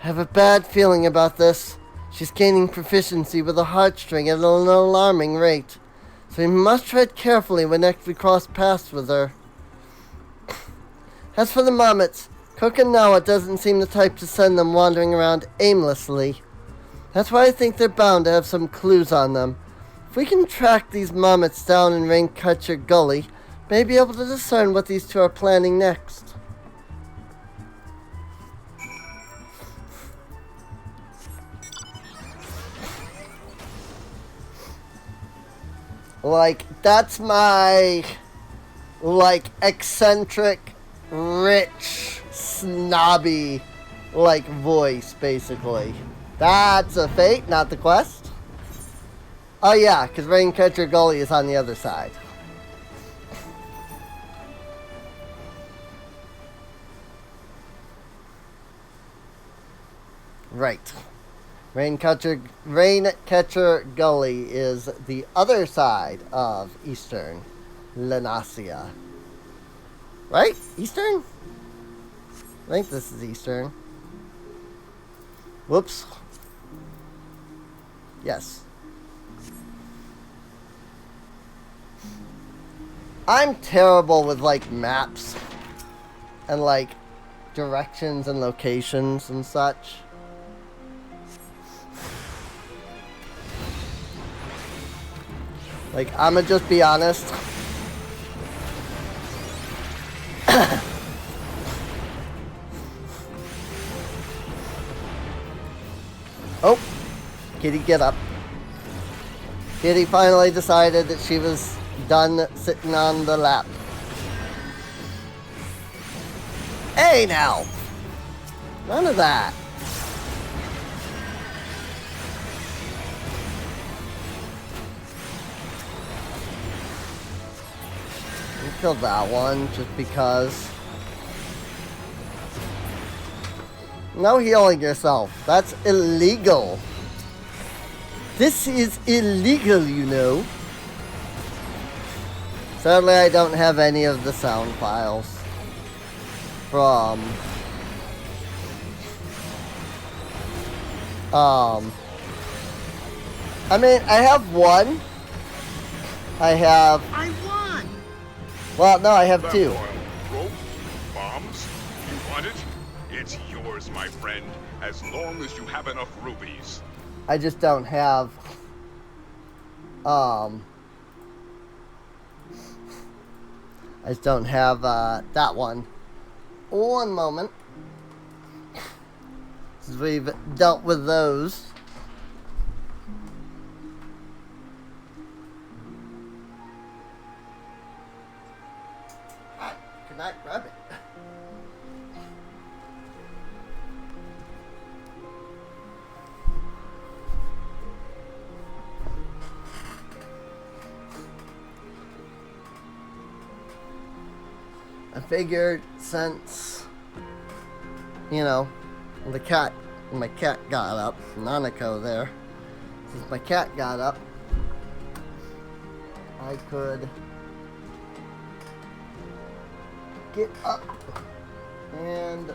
I have a bad feeling about this. She's gaining proficiency with a heartstring at an alarming rate, so we must tread carefully when next we cross paths with her. As for the mammoths, Kokinawa doesn't seem the type to send them wandering around aimlessly. That's why I think they're bound to have some clues on them. If we can track these mammoths down in Raincatcher Gully, may be able to discern what these two are planning next. Like, that's my, like, eccentric, rich, snobby, like, voice, basically. That's a fate, not the quest. Oh yeah, because Raincatcher Gully is on the other side. Right. Raincatcher Gully is the other side of Eastern Lenasia. Right? Eastern? I think this is Eastern. Whoops. Yes. I'm terrible with, like, maps and, like, directions and locations and such. Like, I'ma just be honest. Oh, Kitty, get up. Kitty finally decided that she was done sitting on the lap. Hey now! None of that. Kill that one just because. No healing yourself. That's illegal. This is illegal, you know. Sadly, I don't have any of the sound files from I mean, I have one. I won! Well, no, I have two. Rope, bombs, you want it? It's yours, my friend, as long as you have enough rubies. I just don't have, I just don't have, that one. One moment. Since we've dealt with those. cannot grab it. I figured since, you know, my cat got up, Nanako there, since my cat got up, I could get up and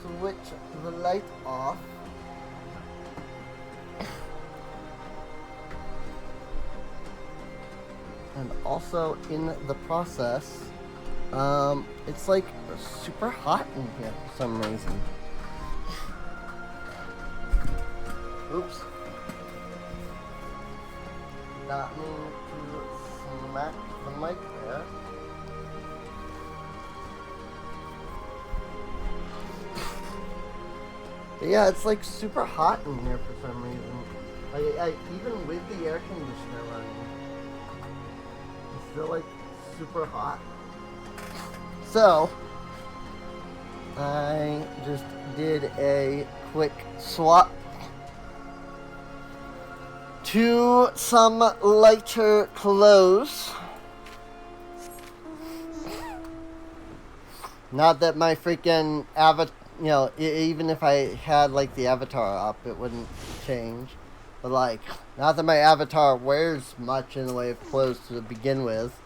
switch the light off. And also in the process, it's like super hot in here for some reason. Oops. Not mean to smack the mic there. But yeah, it's like super hot in here for some reason. I even with the air conditioner running, it's still like super hot. So, I just did a quick swap to some lighter clothes. Not that my freaking avatar, you know, even if I had like the avatar up, it wouldn't change. But like, not that my avatar wears much in the way of clothes to begin with.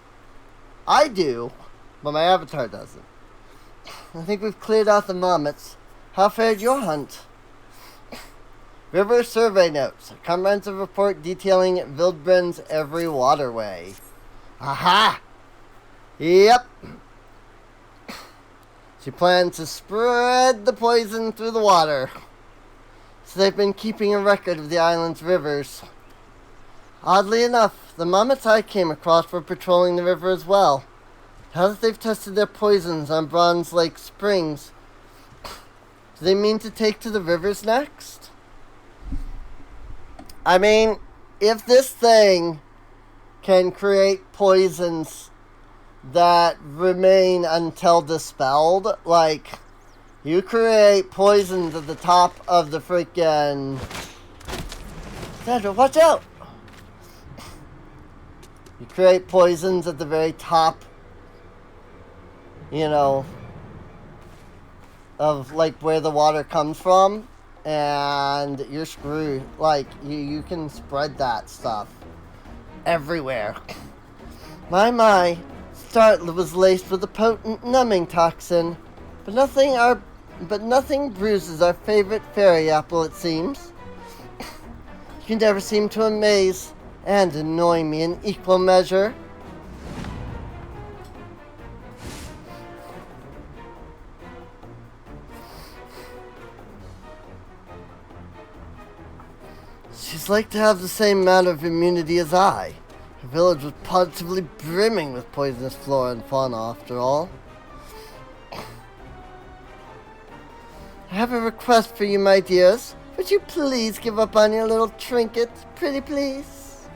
I do. But my avatar doesn't. I think we've cleared out the marmots. How fared your hunt? River survey notes. A comprehensive report detailing Wildbrand's every waterway. Aha! Yep. She plans to spread the poison through the water. So they've been keeping a record of the island's rivers. Oddly enough, the marmots I came across were patrolling the river as well. Now that they've tested their poisons on Bronze Lake Springs, do they mean to take to the rivers next? I mean, if this thing can create poisons that remain until dispelled, like, you create poisons at the top of the freaking... Sandra, watch out! You create poisons at the very top, you know, of like where the water comes from, and you're screwed. Like, you can spread that stuff everywhere. My Startler was laced with a potent numbing toxin, but nothing bruises our favorite fairy apple, it seems. You never seem to amaze and annoy me in equal measure. She's like to have the same amount of immunity as I. Her village was positively brimming with poisonous flora and fauna, after all. I have a request for you, my dears. Would you please give up on your little trinket? Pretty please.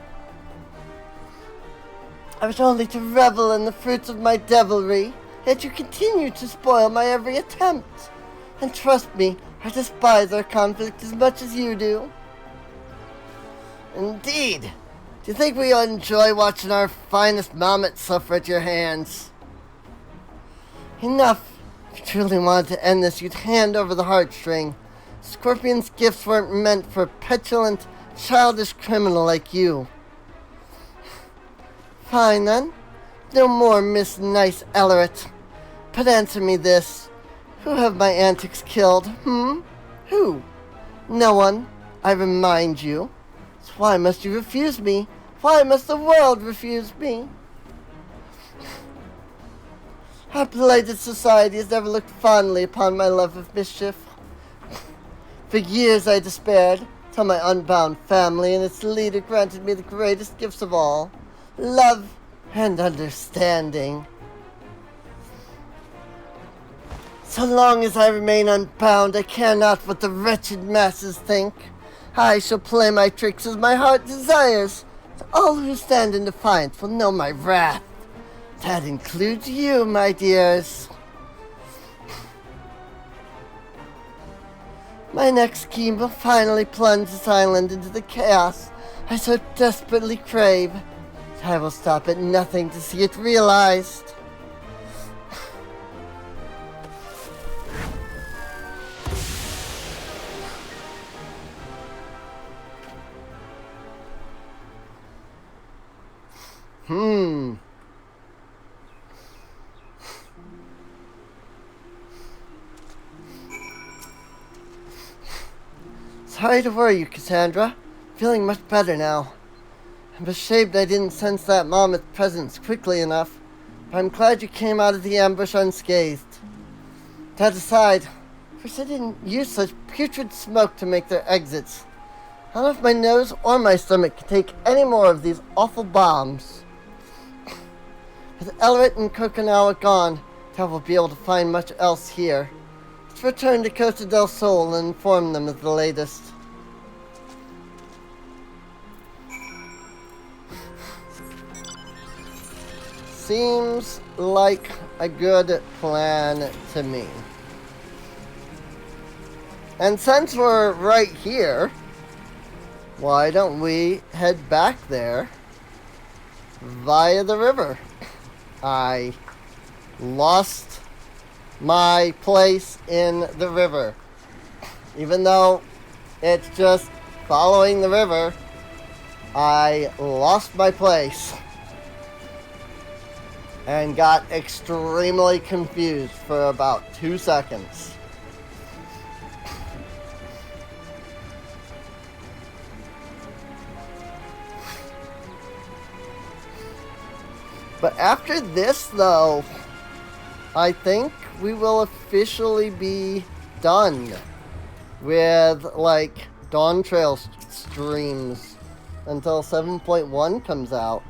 I wish only to revel in the fruits of my devilry, yet you continue to spoil my every attempt. And trust me, I despise our conflict as much as you do. Indeed. Do you think we enjoy watching our finest marmot suffer at your hands? Enough. If you truly wanted to end this, you'd hand over the heartstring. Scorpion's gifts weren't meant for a petulant, childish criminal like you. Fine, then. No more Miss Nice Ellerete. But answer me this. Who have my antics killed, Who? No one, I remind you. So why must you refuse me? Why must the world refuse me? Our blighted society has never looked fondly upon my love of mischief. For years I despaired, till my unbound family and its leader granted me the greatest gifts of all, love and understanding. So long as I remain unbound, I care not what the wretched masses think. I shall play my tricks as my heart desires. All who stand in defiance will know my wrath. That includes you, my dears. My next scheme will finally plunge this island into the chaos I so desperately crave. I will stop at nothing to see it realized. Sorry to worry you, Cassandra. Feeling much better now. I'm ashamed I didn't sense that mammoth presence quickly enough, but I'm glad you came out of the ambush unscathed. That aside, first I didn't use such putrid smoke to make their exits. I don't know if my nose or my stomach can take any more of these awful bombs. With Ellerete and Kokinawa gone, I will be able to find much else here. Let's return to Costa del Sol and inform them of the latest. Seems like a good plan to me. And since we're right here, why don't we head back there via the river? I lost my place in the river. Even though it's just following the river, I lost my place and got extremely confused for about 2 seconds. But after this, though, I think we will officially be done with, like, Dawntrail streams until 7.1 comes out.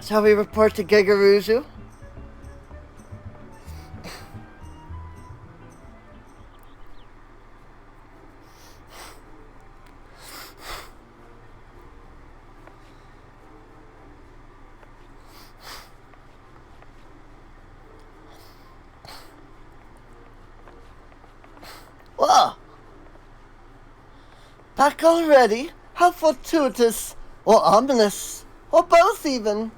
Shall we report to Gigaruju? Whoa! Back already? How fortuitous, or ominous, or both even.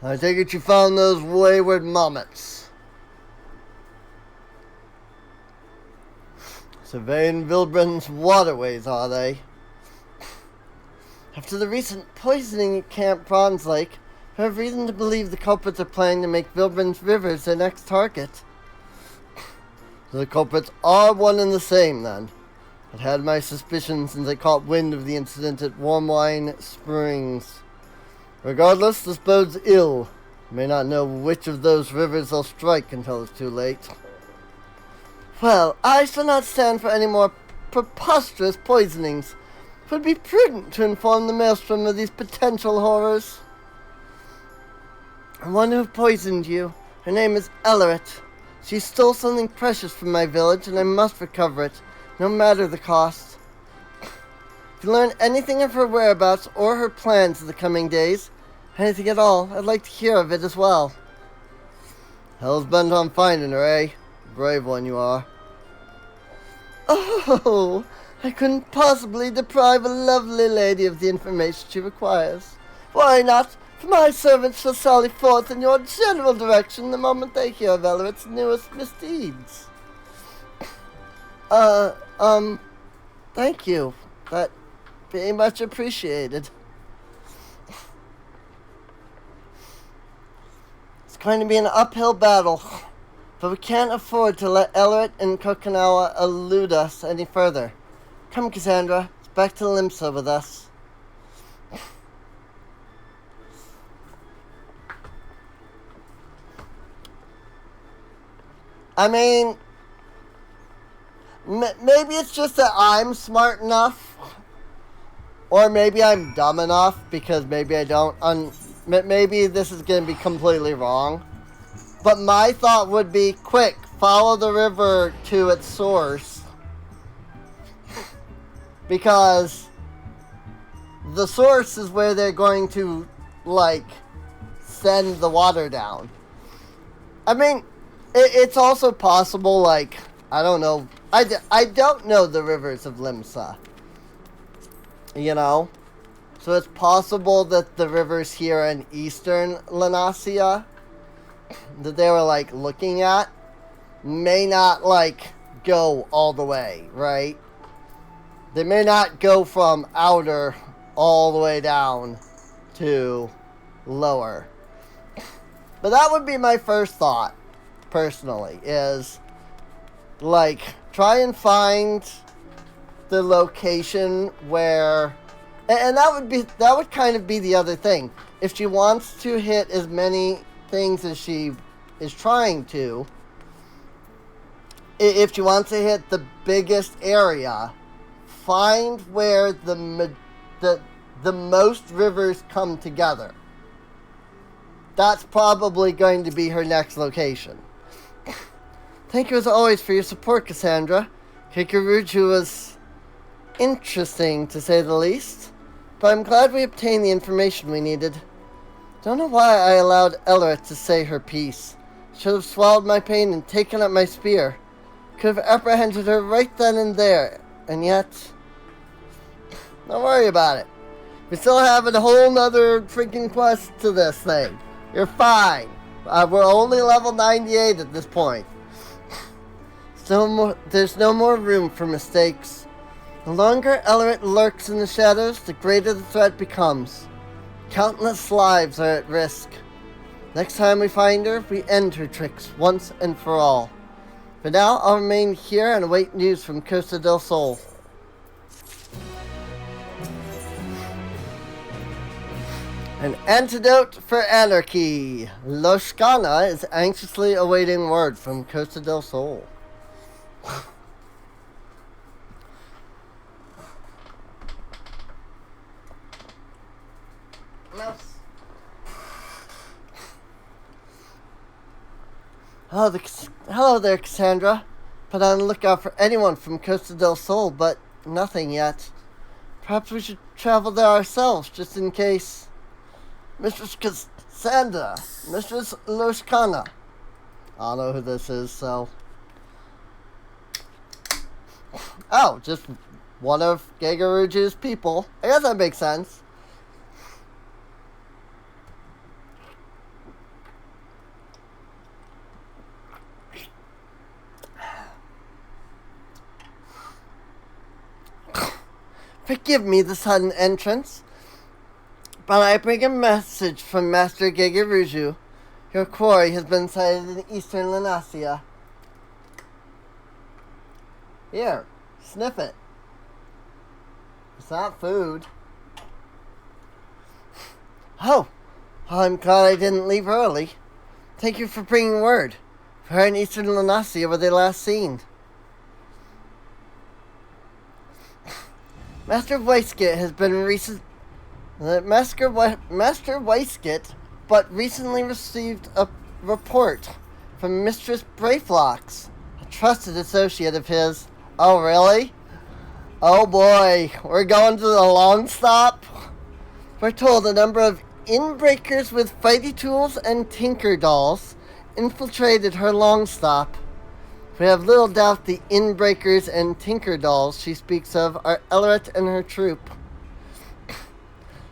I take it you found those wayward momets. Surveying Vilbrun's waterways, are they? After the recent poisoning at Camp Bronze Lake, I have reason to believe the culprits are planning to make Vilbrun's rivers their next target. So the culprits are one and the same, then. I've had my suspicions since I caught wind of the incident at Warmwine Springs. Regardless, this bodes ill. I may not know which of those rivers they'll strike until it's too late. Well, I shall not stand for any more preposterous poisonings. It would be prudent to inform the Maelstrom of these potential horrors. The one who poisoned you, her name is Ellerete. She stole something precious from my village, and I must recover it, no matter the cost. If you learn anything of her whereabouts or her plans in the coming days, anything at all, I'd like to hear of it as well. Hell's bent on finding her, eh? Brave one you are. Oh, I couldn't possibly deprive a lovely lady of the information she requires. Why not? For my servants shall sally forth in your general direction the moment they hear of Ellerete's newest misdeeds. Thank you. That very much appreciated. It's going to be an uphill battle, but we can't afford to let Ellerete and Kokinawa elude us any further. Come, Cassandra, it's back to Limsa with us. I mean, maybe it's just that I'm smart enough, or maybe I'm dumb enough, because maybe I don't, maybe this is going to be completely wrong, but my thought would be, quick, follow the river to its source, because the source is where they're going to, like, send the water down. I mean, It's also possible, like, I don't know. I don't know the rivers of Limsa. You know? So it's possible that the rivers here in eastern Lanasia that they were, like, looking at may not, like, go all the way, right? They may not go from outer all the way down to lower. But that would be my first thought, personally, is, like, try and find the location where... And that would kind of be the other thing. If she wants to hit as many things as she is trying to, if she wants to hit the biggest area, find where the most rivers come together. That's probably going to be her next location. Thank you as always for your support, Cassandra. Kikuruju was interesting, to say the least, but I'm glad we obtained the information we needed. Don't know why I allowed Ellerete to say her piece. Should have swallowed my pain and taken up my spear. Could have apprehended her right then and there, and yet... Don't worry about it. We still have a whole nother freaking quest to this thing. You're fine. We're only level 98 at this point. There's no more room for mistakes. The longer Ellerete lurks in the shadows, the greater the threat becomes. Countless lives are at risk. Next time we find her, we end her tricks once and for all. For now, I'll remain here and await news from Costa del Sol. An antidote for anarchy. Loshkana is anxiously awaiting word from Costa del Sol. Hello there, Cassandra. Put on the lookout for anyone from Costa del Sol, but nothing yet. Perhaps we should travel there ourselves, just in case. Mistress Cassandra, Mistress Loshkana. I don't know who this is, so... Oh, just one of Gigaruju's people. I guess that makes sense. Forgive me the sudden entrance, but I bring a message from Master Gigaruju. Your quarry has been sighted in eastern Lanasia. Here, sniff it. It's not food. Oh, I'm glad I didn't leave early. Thank you for bringing word. Where in eastern Lanasia were they last seen? Master Weiskit has been Master Weiskit, but recently received a report from Mistress Brayflox, a trusted associate of his. Oh, really? Oh boy, we're going to the long stop? We're told a number of inbreakers with fighty tools and tinker dolls infiltrated her long stop. We have little doubt the inbreakers and tinker dolls she speaks of are Ellerete and her troop.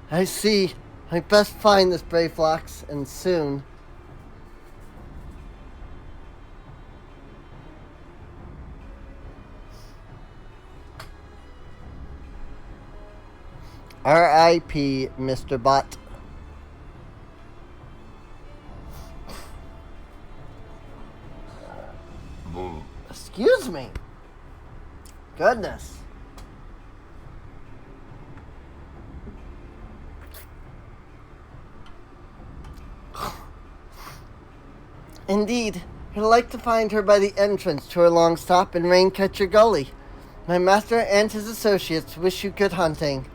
I see. I best find this Brayflox, and soon. R.I.P. Mr. Bot. Excuse me. Goodness. Indeed, I'd like to find her by the entrance to her long stop in Raincatcher Gully. My master and his associates wish you good hunting.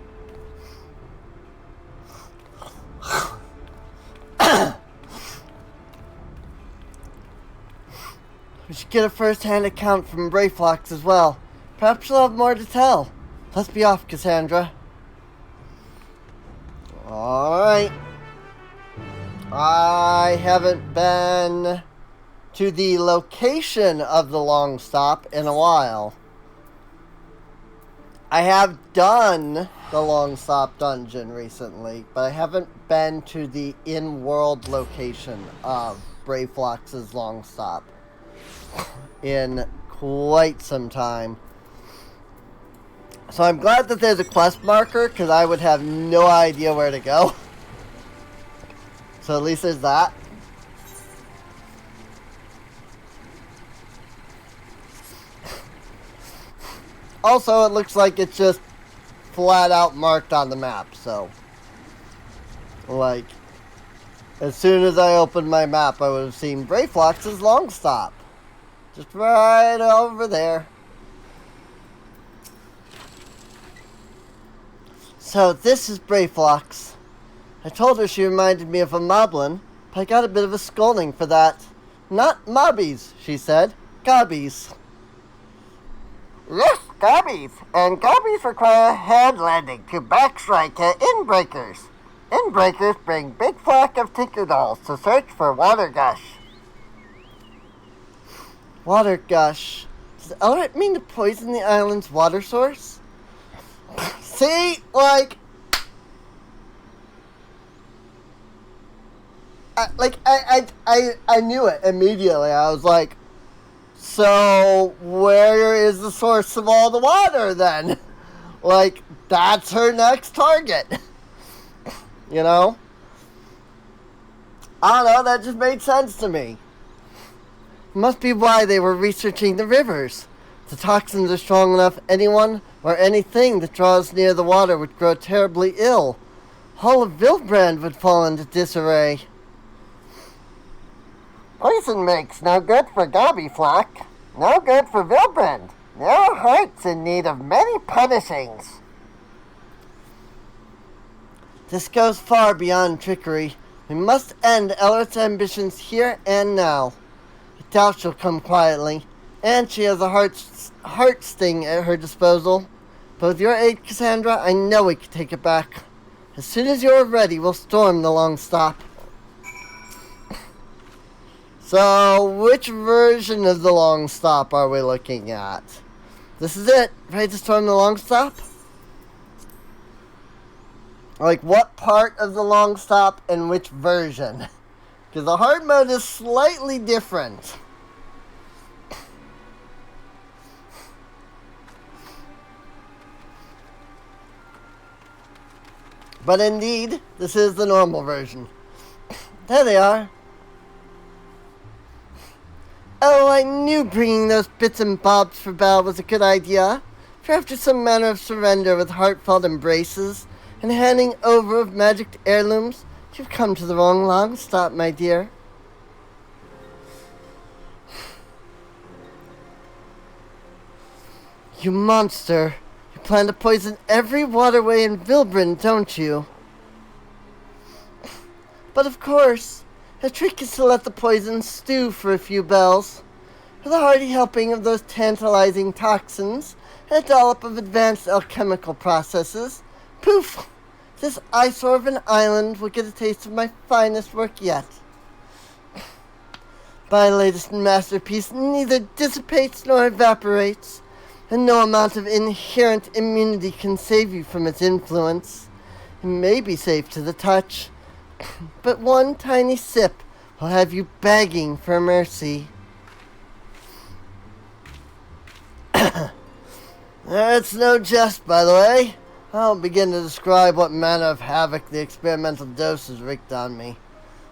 We should get a first-hand account from Brayflox as well. Perhaps she'll have more to tell. Let's be off, Cassandra. Alright. I haven't been to the location of the long stop in a while. I have done the long stop dungeon recently, but I haven't been to the in-world location of Brave Flox's long stop in quite some time. So I'm glad that there's a quest marker, because I would have no idea where to go. So at least there's that. Also, it looks like it's just flat out marked on the map, so like as soon as I opened my map, I would have seen Brave Flox's long stop. Just right over there. So this is Brave Flox. I told her she reminded me of a moblin, but I got a bit of a scolding for that. Not mobbies, she said. Gobbies. Yes, gobbies. And gobbies require hand landing to backstrike inbreakers. Inbreakers bring big flock of tinker dolls to search for water gush. Water gush. Does Ellerete mean to poison the island's water source? See, like I knew it immediately. I was like, so where is the source of all the water then? Like, that's her next target. You know? I don't know, that just made sense to me. Must be why they were researching the rivers. The toxins are strong enough anyone or anything that draws near the water would grow terribly ill. All of Vilbrand would fall into disarray. Poison makes no good for Gobbyflock, no good for Vilbrand. Their heart's in need of many punishings. This goes far beyond trickery. We must end Ellerete's ambitions here and now. I doubt she'll come quietly, and she has a heart sting at her disposal. But with your aid, Cassandra, I know we can take it back. As soon as you're ready, we'll storm the long stop. So, which version of the long stop are we looking at? This is it. Ready to storm the long stop? Like, what part of the long stop and which version? Because the hard mode is slightly different. But indeed, this is the normal version. There they are. Oh, I knew bringing those bits and bobs for Belle was a good idea. For after some manner of surrender with heartfelt embraces and handing over of magic heirlooms, you've come to the wrong long stop, my dear. You monster. You plan to poison every waterway in Vilbrand, don't you? But of course, the trick is to let the poison stew for a few bells. With a hearty helping of those tantalizing toxins and a dollop of advanced alchemical processes, poof! This eyesore of an island will get a taste of my finest work yet. My latest masterpiece neither dissipates nor evaporates, and no amount of inherent immunity can save you from its influence. It may be safe to the touch, but one tiny sip will have you begging for mercy. That's no jest, by the way. I'll begin to describe what manner of havoc the experimental dose has wreaked on me.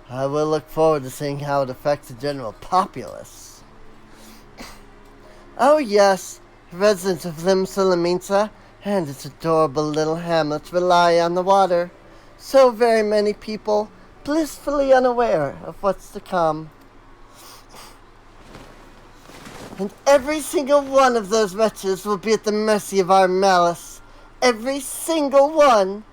I will look forward to seeing how it affects the general populace. Oh yes, the residents of Limsa and its adorable little hamlets rely on the water. So very many people, blissfully unaware of what's to come. And every single one of those wretches will be at the mercy of our malice. Every single one.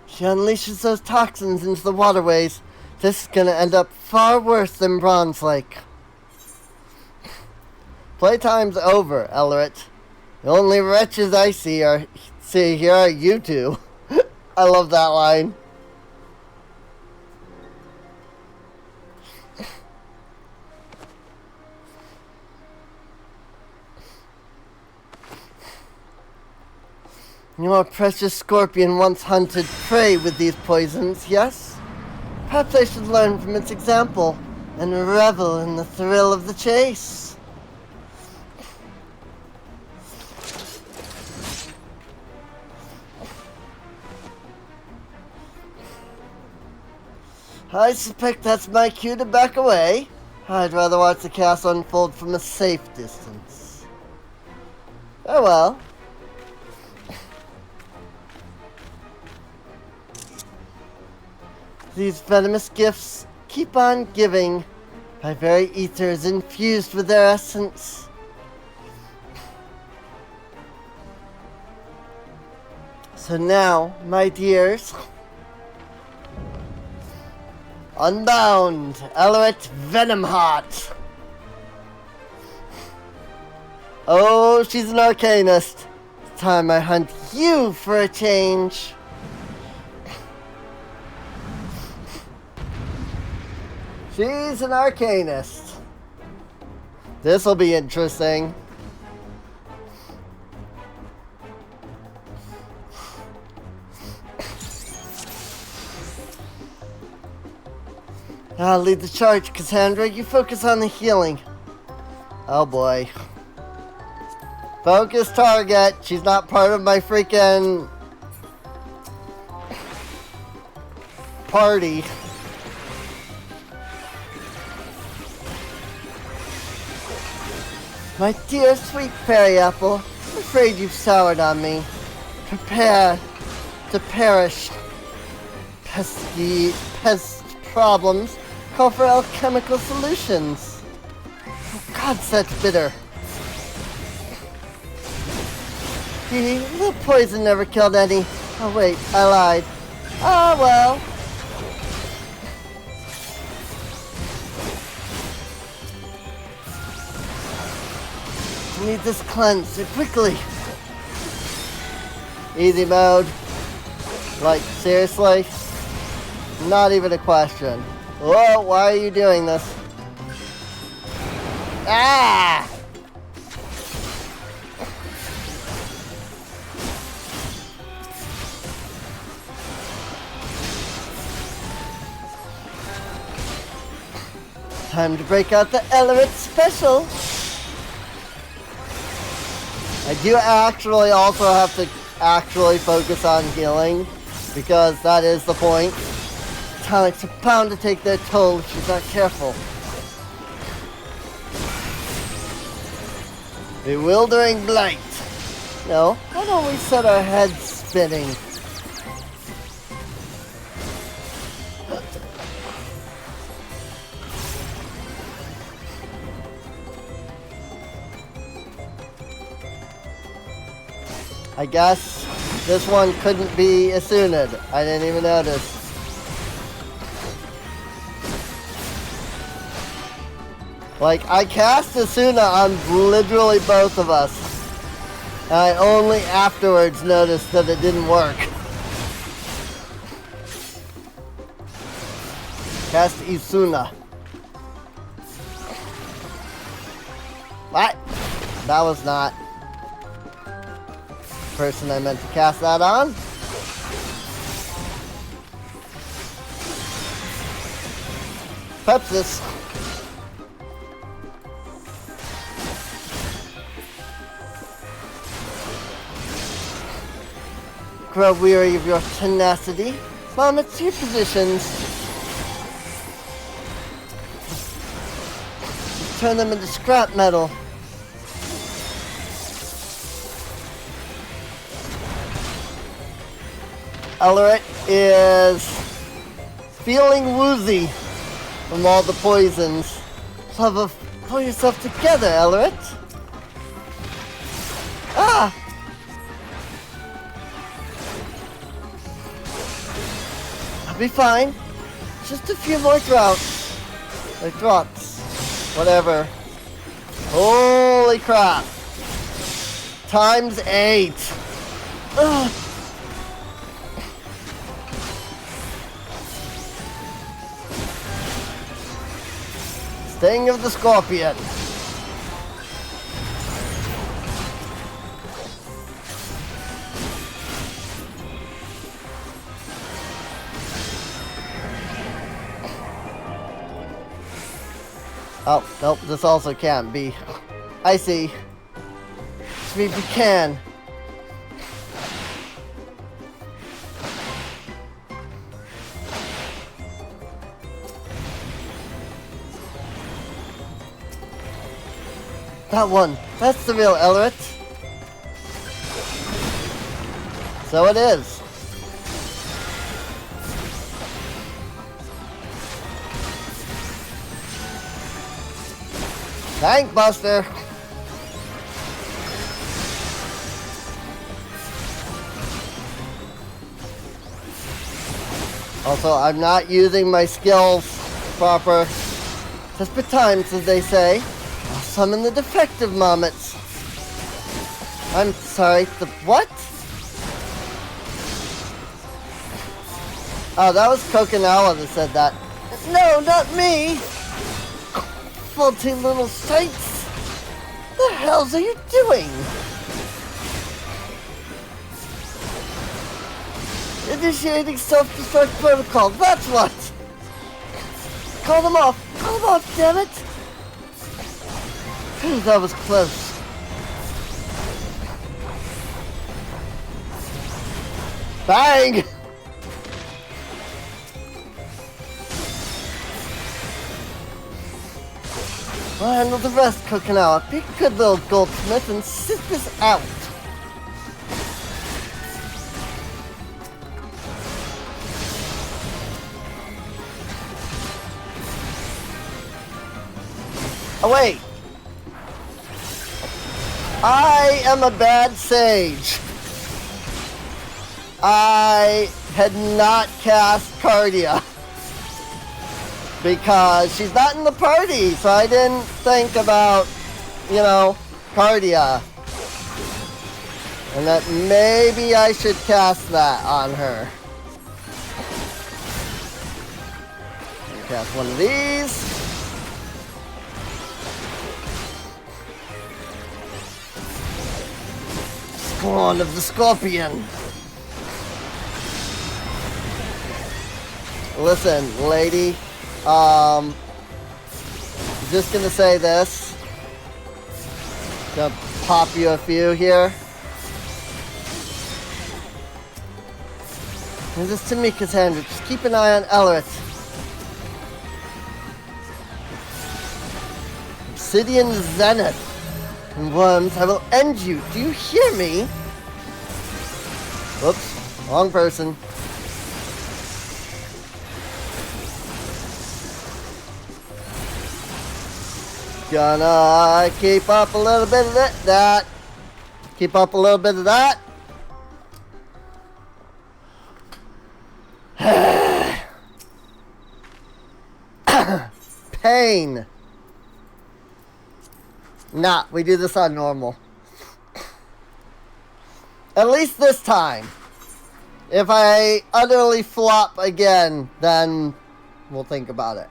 She unleashes those toxins into the waterways. This is gonna end up far worse than Bronze Lake. Playtime's over, Ellerete. The only wretches I see here are you two. I love that line. Your precious scorpion once hunted prey with these poisons, yes? Perhaps I should learn from its example and revel in the thrill of the chase. I suspect that's my cue to back away. I'd rather watch the castle unfold from a safe distance. Farewell. These venomous gifts keep on giving. My very ether is infused with their essence. So now, my dears, unbound, Ellerete Venomheart. Oh, she's an arcanist. It's time I hunt you for a change. She's an arcanist. This'll be interesting. I'll lead the charge, Cassandra. You focus on the healing. Oh boy. Focus target. She's not part of my freaking party. My dear sweet fairy apple, I'm afraid you've soured on me. Prepare to perish. Pest problems call for alchemical solutions. Oh God, that's bitter. The poison never killed any. Oh wait, I lied. Ah well. I need this cleansed quickly. Easy mode. Like, seriously? Not even a question. Whoa, why are you doing this? Ah! Time to break out the Ellerete special. I do actually also have to actually focus on healing, because that is the point. Tonic's bound to take their toll if she's not careful. Bewildering blight. No, why don't we set our heads spinning? I guess this one couldn't be Asuna'd. I didn't even notice. Like, I cast Asuna on literally both of us. And I only afterwards noticed that it didn't work. Cast Isuna. What? That was not the person I meant to cast that on. Pepsis. Grow weary of your tenacity. Mom, it's your positions. Turn them into scrap metal. Ellerete is feeling woozy from all the poisons. Pull yourself together, Ellerete. Ah! I'll be fine. Just a few more drops. Or drops. Whatever. Holy crap. Times 8. Ugh. Sting of the Scorpion. Oh, nope, this also can't be. I see. Sweep you can. That one. That's the real Ellerete. So it is. Tank Buster. Also, I'm not using my skills proper. Just for times, as they say. I'll summon the defective moments. I'm sorry, the what? Oh, that was Kokinawa that said that. No, not me! Faulty little sights! The hells are you doing? Initiating self-destruct protocol, that's what! Call them off, damn it! That was close. Bang! I'll handle the rest, Kokinawa. Be a good little goldsmith and sit this out. Oh, wait. I am a bad sage. I had not cast Cardia. Because she's not in the party, so I didn't think about, you know, Cardia. And that maybe I should cast that on her. Cast one of these. Spawn of the Scorpion. Listen, lady. Just gonna say this. Gonna pop you a few here. This is Tamika's hand. Just keep an eye on Ellerete. Obsidian Zenith. And Worms, I will end you. Do you hear me? Whoops. Wrong person. Gonna keep up a little bit of that. Keep up a little bit of that. Pain. Nah, we do this on normal. At least this time. If I utterly flop again, then we'll think about it.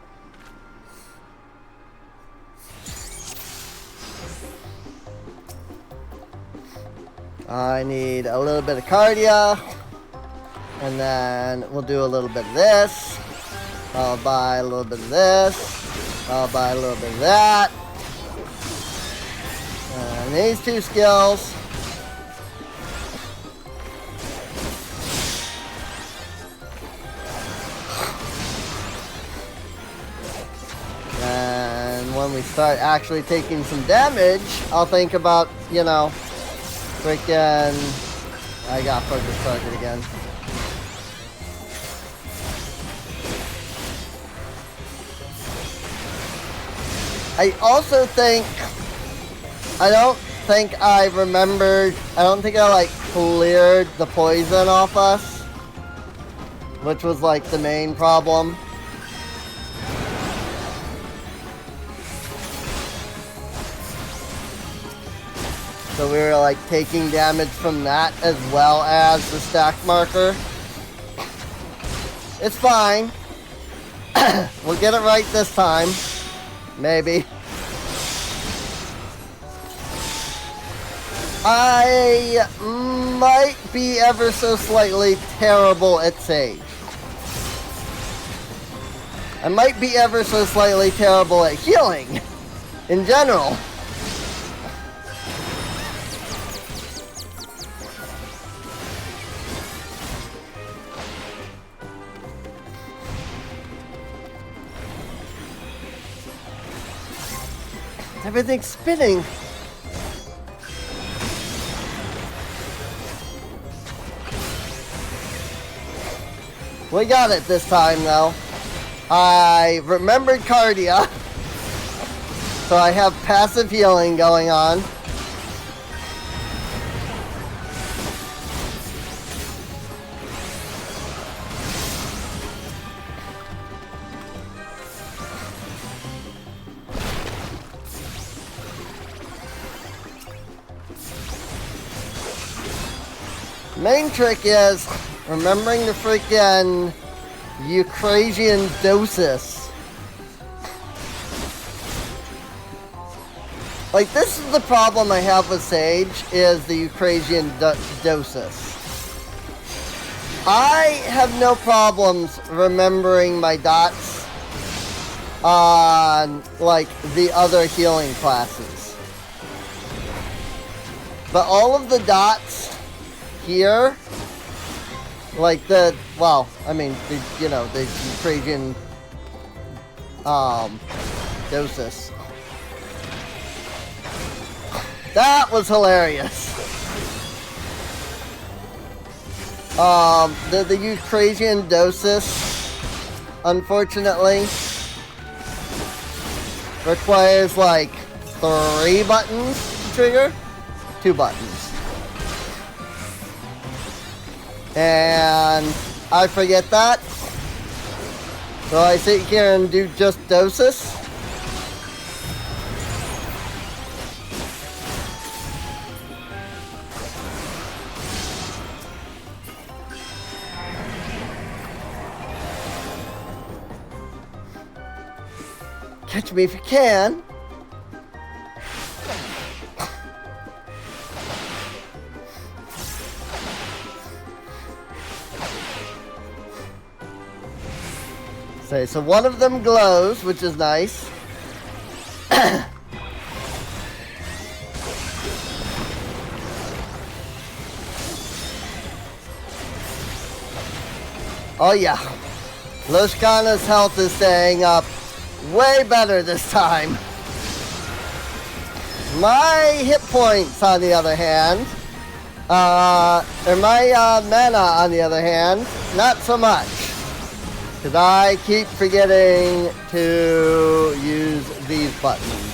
I need a little bit of Cardia, and then we'll do a little bit of this. I'll buy a little bit of this. I'll buy a little bit of that. And these two skills. And when we start actually taking some damage, I'll think about, you know, freaking, I got focus target again. I also think, I don't think I like cleared the poison off us, which was like the main problem. So we were like taking damage from that as well as the stack marker. It's fine. We'll get it right this time. Maybe. I might be ever so slightly terrible at Sage. I might be ever so slightly terrible at healing in general. Everything's spinning. We got it this time though. I remembered Cardia, so I have passive healing going on. Main trick is remembering the freaking Eucrasian dosis. Like, this is the problem I have with Sage, is the Eucrasian dosis. I have no problems remembering my dots on, like, the other healing classes. But all of the dots here, like the, well, I mean, the, you know, the Eucrasian dosis. That was hilarious. The Eucrasian dosis, unfortunately, requires like 3 buttons to trigger, 2 buttons. And I forget that. So I sit here and do just dosis. Catch me if you can. So one of them glows, which is nice. Oh yeah, Loshkana's health is staying up way better this time. My hit points, on the other hand, or my mana, on the other hand, not so much. Because I keep forgetting to use these buttons.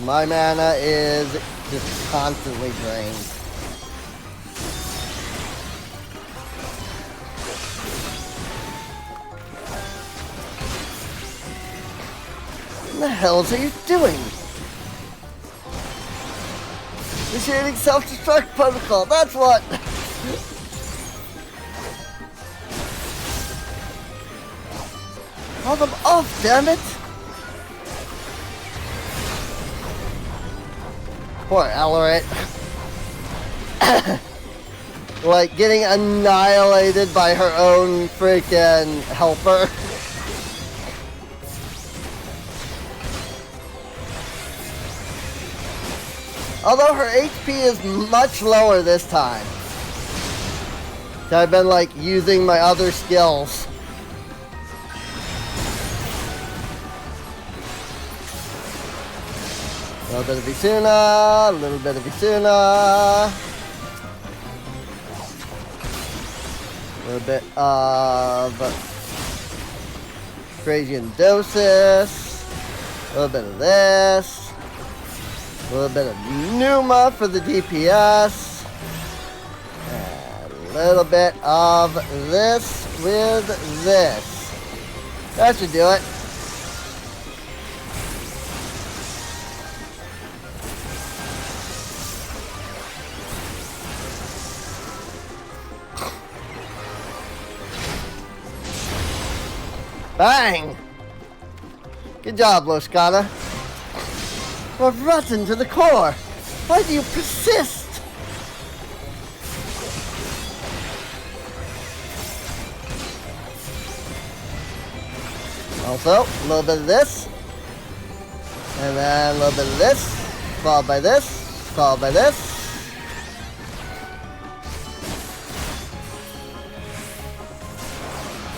My mana is just constantly drained. What the hells are you doing? Initiating self-destruct protocol, that's what! Call them off, damn it! Poor Ellerete. Like, getting annihilated by her own freaking helper. Although her HP is much lower this time. I've been, like, using my other skills. A little bit of Isuna, a little bit of Isuna. A little bit of Eucrasian dosis. A little bit of this. A little bit of Numa for the DPS. And a little bit of this with this. That should do it. Bang! Good job, Loshkana. We're rotten to the core. Why do you persist? Also, a little bit of this. And then a little bit of this. Followed by this. Followed by this.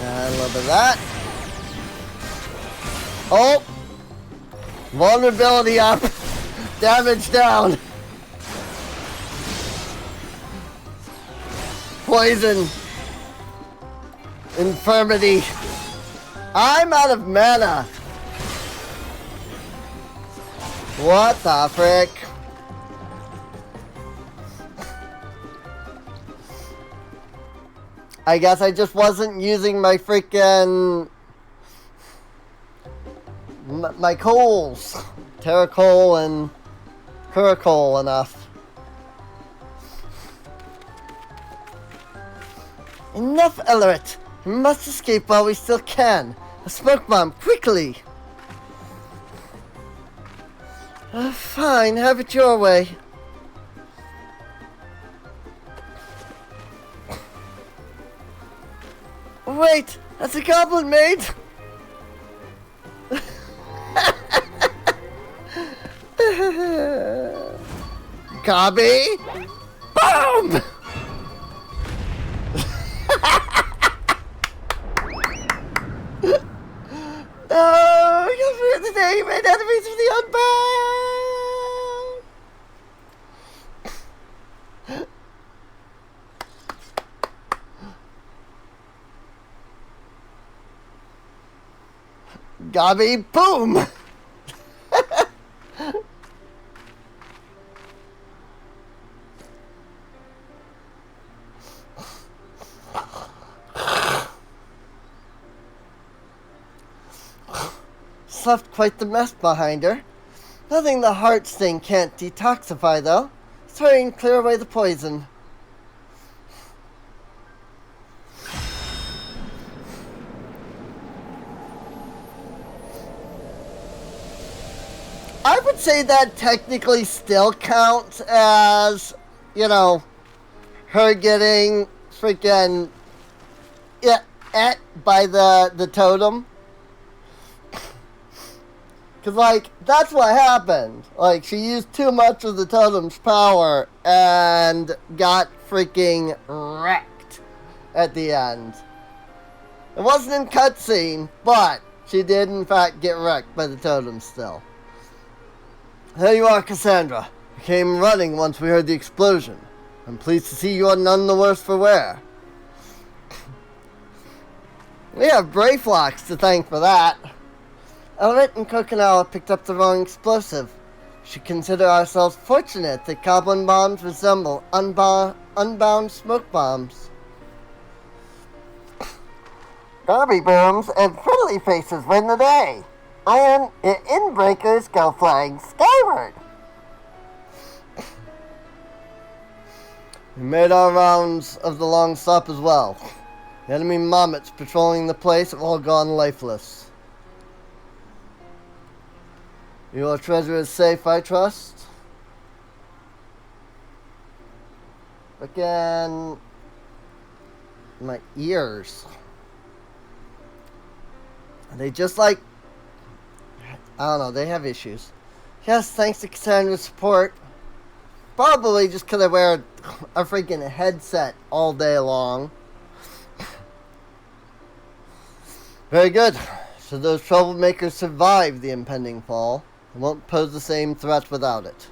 And a little bit of that. Oh! Vulnerability up. Damage down. Poison. Infirmity. I'm out of mana. What the frick? I guess I just wasn't using my freaking... my coals. Terracol and Curacol enough. Enough, Ellerete. We must escape while we still can. A smoke bomb, quickly! Fine, have it your way. Wait, that's a goblin maid! Copy! Boom! No! You'll forget the name and enemies of the unbound! Gobby boom! Left quite the mess behind her. Nothing the heart sting can't detoxify, though. Let's hurry and clear away the poison. I would say that technically still counts as, you know, her getting freaking et by the totem. Because, like, that's what happened. Like, she used too much of the totem's power and got freaking wrecked at the end. It wasn't in cutscene, but she did, in fact, get wrecked by the totem still. There you are, Cassandra. We came running once we heard the explosion. I'm pleased to see you are none the worse for wear. We have Brayflox to thank for that. Ellerete and Kokinawa picked up the wrong explosive. We should consider ourselves fortunate that goblin bombs resemble unbound smoke bombs. Derby booms and friendly faces win the day. Iron inbreakers go flying skyward. We made our rounds of the long stop as well. The enemy marmots patrolling the place have all gone lifeless. Your treasure is safe, I trust. Again, my ears. They just like, I don't know, they have issues. Yes, thanks to Cassandra's support. Probably just because I wear a freaking headset all day long. Very good. So those troublemakers survived the impending fall. It won't pose the same threat without it.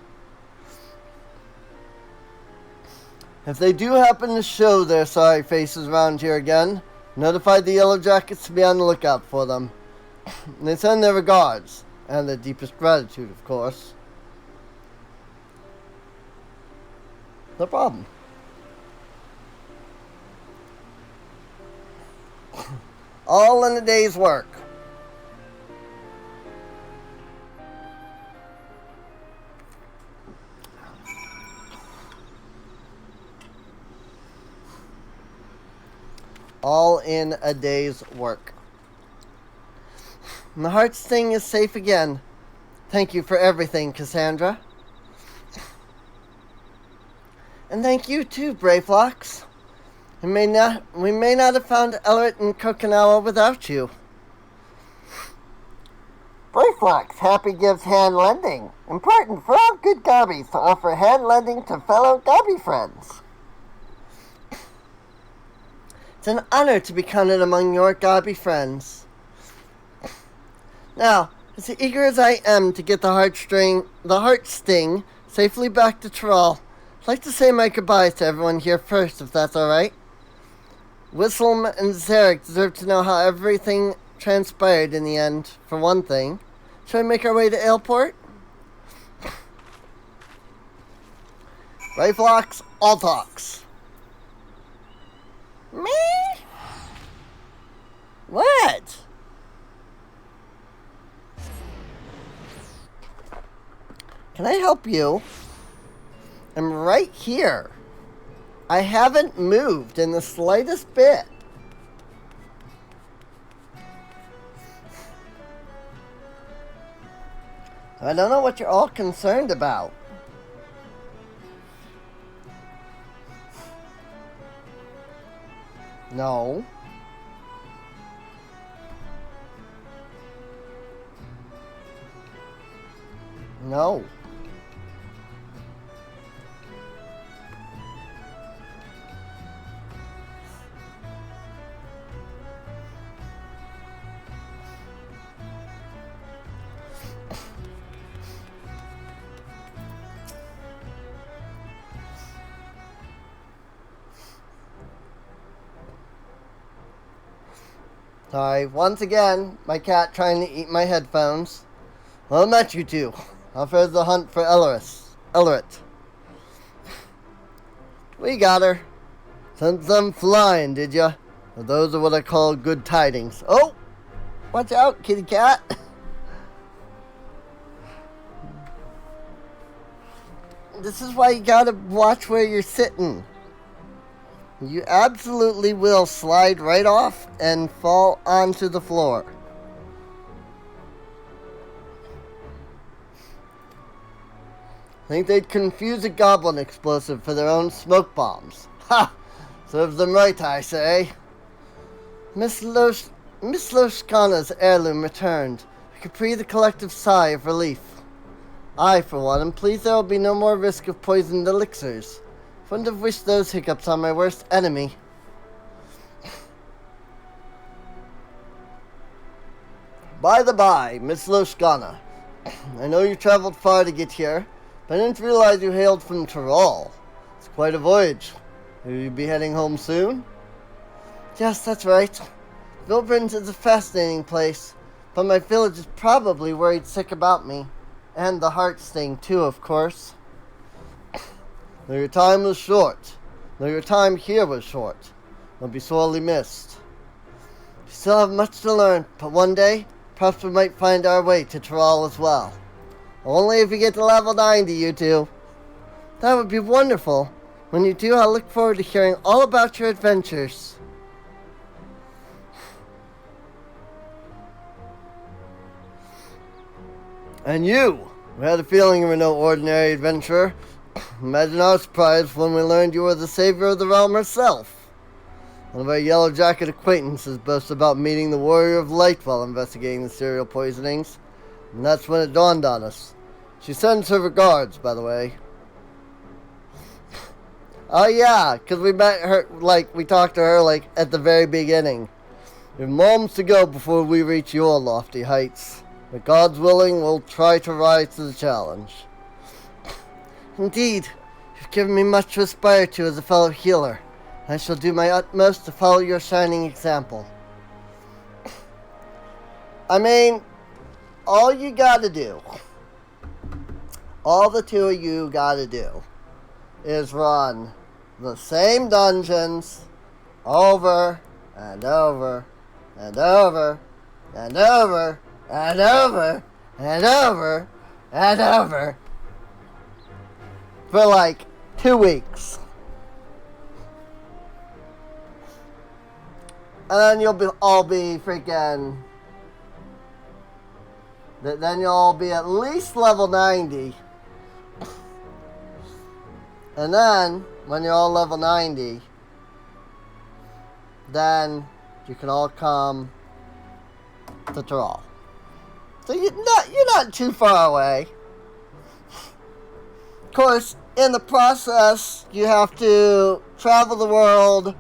If they do happen to show their sorry faces around here again, notify the Yellow Jackets to be on the lookout for them. They send their regards, and their deepest gratitude, of course. No problem. All in a day's work. All in a day's work. My heart's thing is safe again. Thank you for everything, Cassandra. And thank you too, Brayflox. We may not have found Ellerete and Kokinawa without you. Reflux, happy gives hand lending. Important for all good gobbies to offer hand lending to fellow gobby friends. It's an honor to be counted among your gobby friends. Now, as eager as I am to get the heart sting safely back to Tyrol, I'd like to say my goodbyes to everyone here first, if that's alright. Whistle and Zarek deserve to know how everything transpired in the end, for one thing. Shall we make our way to Aleport? Riflocks, all talks. Me? What? Can I help you? I'm right here. I haven't moved in the slightest bit. I don't know what you're all concerned about. No. No. Sorry, once again, my cat trying to eat my headphones. Well met, you two. Off as the hunt for Ellerete. We got her. Sent them flying, did ya? Well, those are what I call good tidings. Oh! Watch out, kitty cat. This is why you gotta watch where you're sitting. You absolutely will slide right off and fall onto the floor. I think they'd confuse a goblin explosive for their own smoke bombs. Ha! Serves them right, I say. Miss Loshkana's heirloom returned. I could breathe a collective sigh of relief. I, for one, am pleased there will be no more risk of poisoned elixirs. Wouldn't have wished those hiccups on my worst enemy. By the by, Miss Loshkana, I know you traveled far to get here, but I didn't realize you hailed from Tyrol. It's quite a voyage. Will you be heading home soon? Yes, that's right. Vilbrins is a fascinating place, but my village is probably worried sick about me. And the heart sting, too, of course. Though your time was short, though your time here was short, you'll be sorely missed. You still have much to learn, but one day, perhaps we might find our way to Tyrol as well. Only if you get to level 90, you two. That would be wonderful. When you do, I'll look forward to hearing all about your adventures. And you! We had a feeling you were no ordinary adventurer. Imagine our surprise when we learned you were the savior of the realm herself. One of our yellow jacket acquaintances boasts about meeting the warrior of light while investigating the serial poisonings. And that's when it dawned on us. She sends her regards, by the way. Oh yeah, because we met her, we talked to her, at the very beginning. We have moments to go before we reach your lofty heights. But God's willing, we'll try to rise to the challenge. Indeed, you've given me much to aspire to as a fellow healer. I shall do my utmost to follow your shining example. I mean, all you gotta do, all the two of you gotta do, is run the same dungeons over and over and over and over and over and over and over for 2 weeks. And then you'll all be freaking... Then you'll all be at least level 90. And then, when you're all level 90, then you can all come to Tyrol. So you're not too far away. Of course, in the process, you have to travel the world,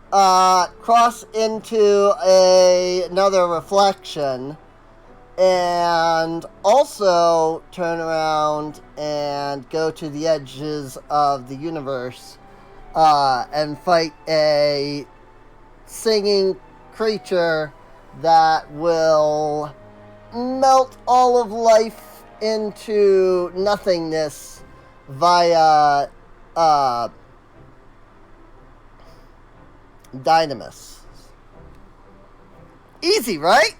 cross into another reflection, and also turn around and go to the edges of the universe and fight a singing creature that will melt all of life into nothingness via dynamis. Easy, right?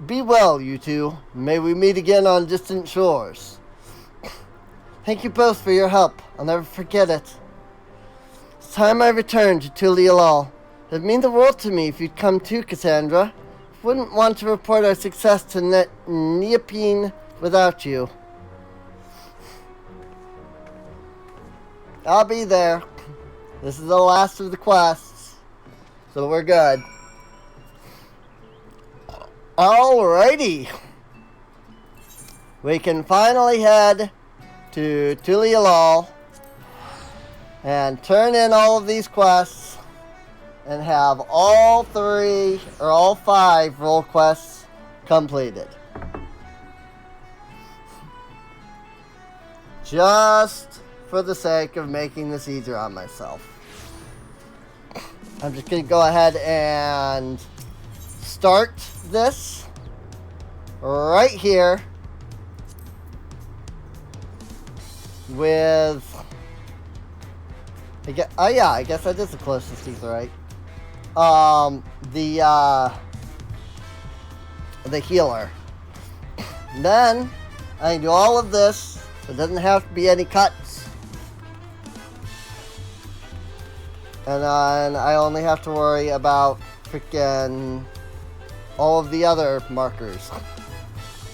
Be well, you two. May we meet again on distant shores. Thank you both for your help. I'll never forget it. It's time I returned to Tulialal. It'd mean the world to me if you'd come too, Cassandra. I wouldn't want to report our success to Neopine without you. I'll be there. This is the last of the quests, so we're good. Alrighty. We can finally head to Tulialal and turn in all of these quests and have all 3 or all 5 role quests completed. Just for the sake of making this easier on myself. I'm just going to go ahead and start this right here with I guess that is the closest he's right. The healer. Then I can do all of this. So it doesn't have to be any cuts. And then I only have to worry about freaking all of the other markers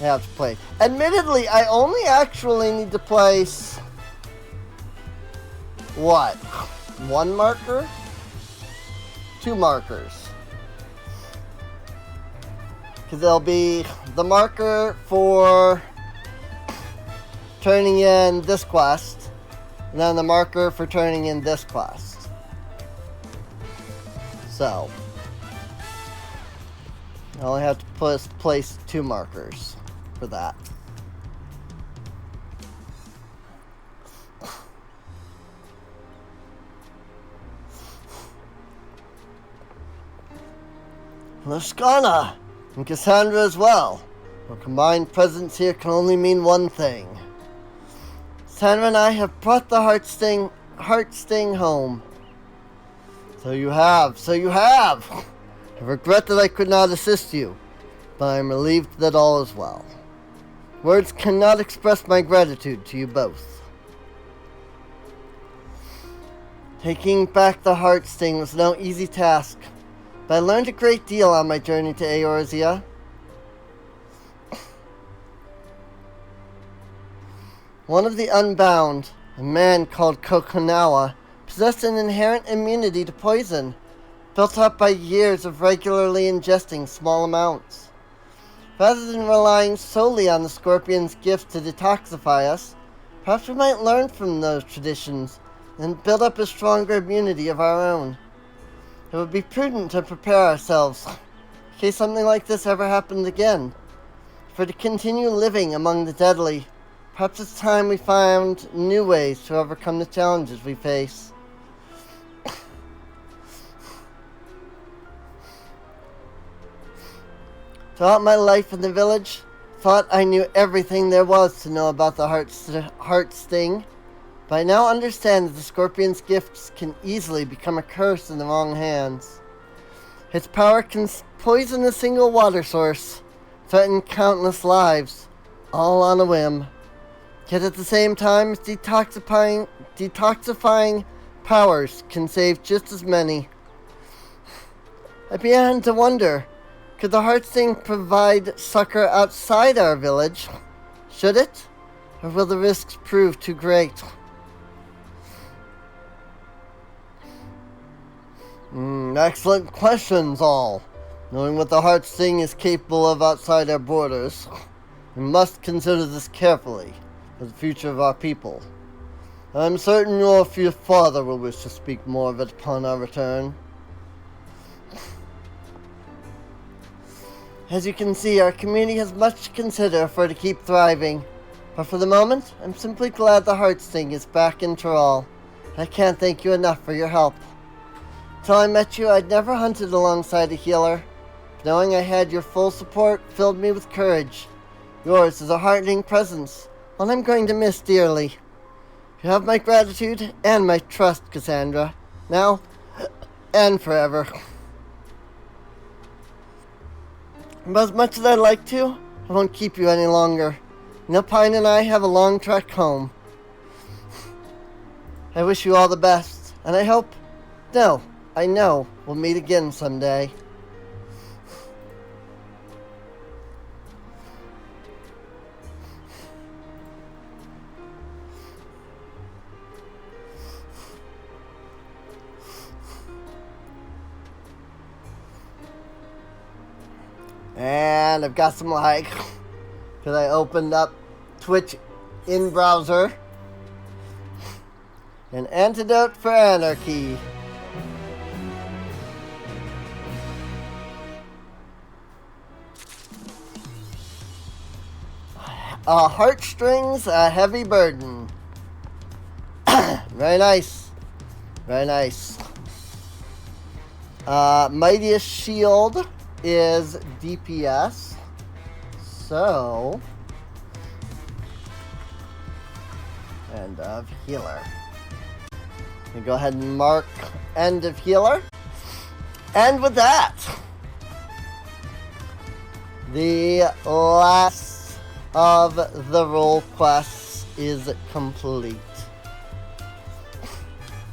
I have to play. Admittedly, I only actually need to place what? 1 marker? 2 markers. Because there'll be the marker for turning in this quest, and then the marker for turning in this quest. So, I only have to place 2 markers for that. Lashkana and Cassandra as well. Our combined presence here can only mean one thing. Cassandra and I have brought the heart sting home. So you have. I regret that I could not assist you, but I am relieved that all is well. Words cannot express my gratitude to you both. Taking back the heart sting was no easy task, but I learned a great deal on my journey to Eorzea. One of the Unbound, a man called Kokonawa, possessed an inherent immunity to poison, built up by years of regularly ingesting small amounts. Rather than relying solely on the scorpion's gift to detoxify us, perhaps we might learn from those traditions and build up a stronger immunity of our own. It would be prudent to prepare ourselves in case something like this ever happened again. For to continue living among the deadly, perhaps it's time we found new ways to overcome the challenges we face. Throughout my life in the village, I thought I knew everything there was to know about the heart sting, but I now understand that the scorpion's gifts can easily become a curse in the wrong hands. Its power can poison a single water source, threaten countless lives, all on a whim. Yet at the same time, its detoxifying powers can save just as many. I began to wonder, could the heart sting provide succor outside our village? Should it? Or will the risks prove too great? Excellent questions, all. Knowing what the Heart Sting is capable of outside our borders, we must consider this carefully for the future of our people. I'm certain your father will wish to speak more of it upon our return. As you can see, our community has much to consider for it to keep thriving. But for the moment, I'm simply glad the Heart Sting is back in Toral. I can't thank you enough for your help. Till I met you, I'd never hunted alongside a healer. Knowing I had your full support filled me with courage. Yours is a heartening presence, one I'm going to miss dearly. You have my gratitude and my trust, Cassandra. Now and forever. But as much as I'd like to, I won't keep you any longer. Pine and I have a long trek home. I wish you all the best, and I hope, no, I know, we'll meet again someday. And I've got some lag because I opened up Twitch in browser. An antidote for anarchy. Heartstrings, a heavy burden. Very nice. Very nice. Mightiest Shield is DPS. So, end of healer. We go ahead and mark end of healer. And with that, the last of the role quests is complete.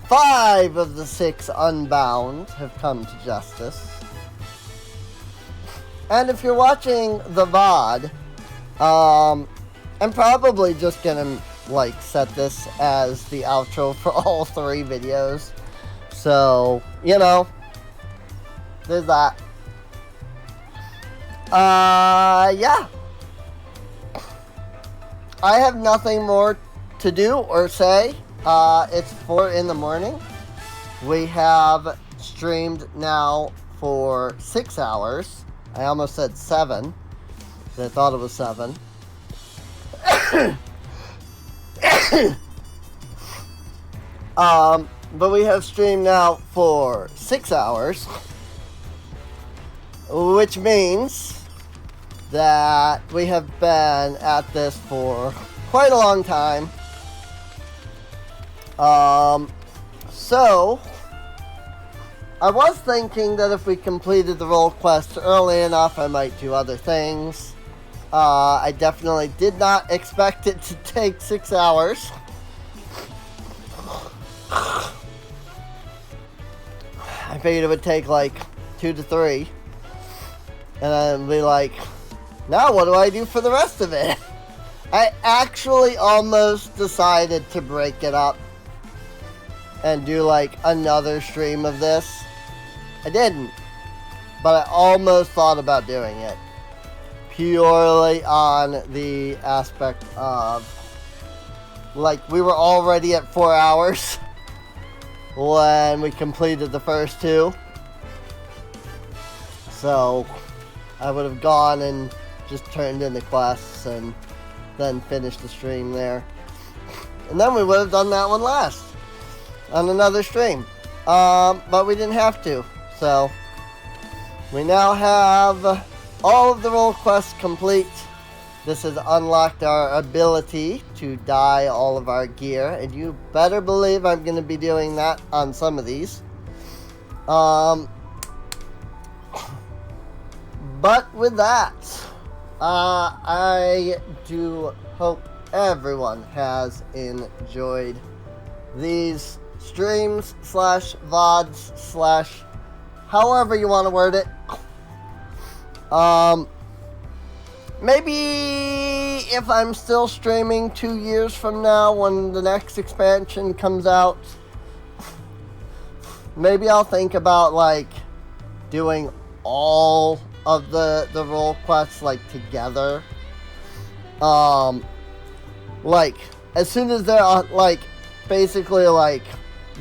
5 of the 6 Unbound have come to justice. And if you're watching the VOD, I'm probably just gonna set this as the outro for all 3 videos. So, there's that. Yeah. I have nothing more to do or say. It's 4 in the morning. We have streamed now for 6 hours. I almost said 7. I thought it was 7. But we have streamed now for 6 hours, which means that we have been at this for quite a long time. So I was thinking that if we completed the role quest early enough, I might do other things. I definitely did not expect it to take 6 hours. I figured it would take 2 to 3. And then be now what do I do for the rest of it? I actually almost decided to break it up and do another stream of this. I didn't, but I almost thought about doing it. Purely on the aspect of, we were already at 4 hours when we completed the first 2. So, I would have gone and just turned in the quests and then finished the stream there. And then we would have done that one last on another stream. But we didn't have to. So, we now have all of the role quests complete. This has unlocked our ability to dye all of our gear, and you better believe I'm going to be doing that on some of these. But with that, I do hope everyone has enjoyed these streams / VODs / however you want to word it. Maybe if I'm still streaming 2 years from now when the next expansion comes out, maybe I'll think about doing all of the role quests, like, together. Like, as soon as they're, like, basically, like,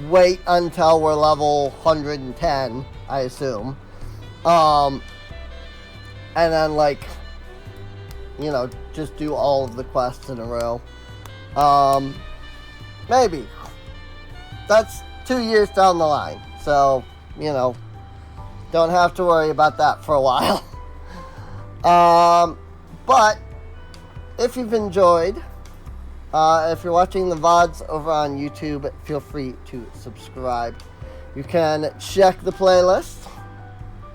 wait until we're level 110, I assume. And then, like, you know, just do all of the quests in a row. Maybe. That's 2 years down the line. So, you know, don't have to worry about that for a while. But if you've enjoyed, if you're watching the VODs over on YouTube, feel free to subscribe. You can check the playlist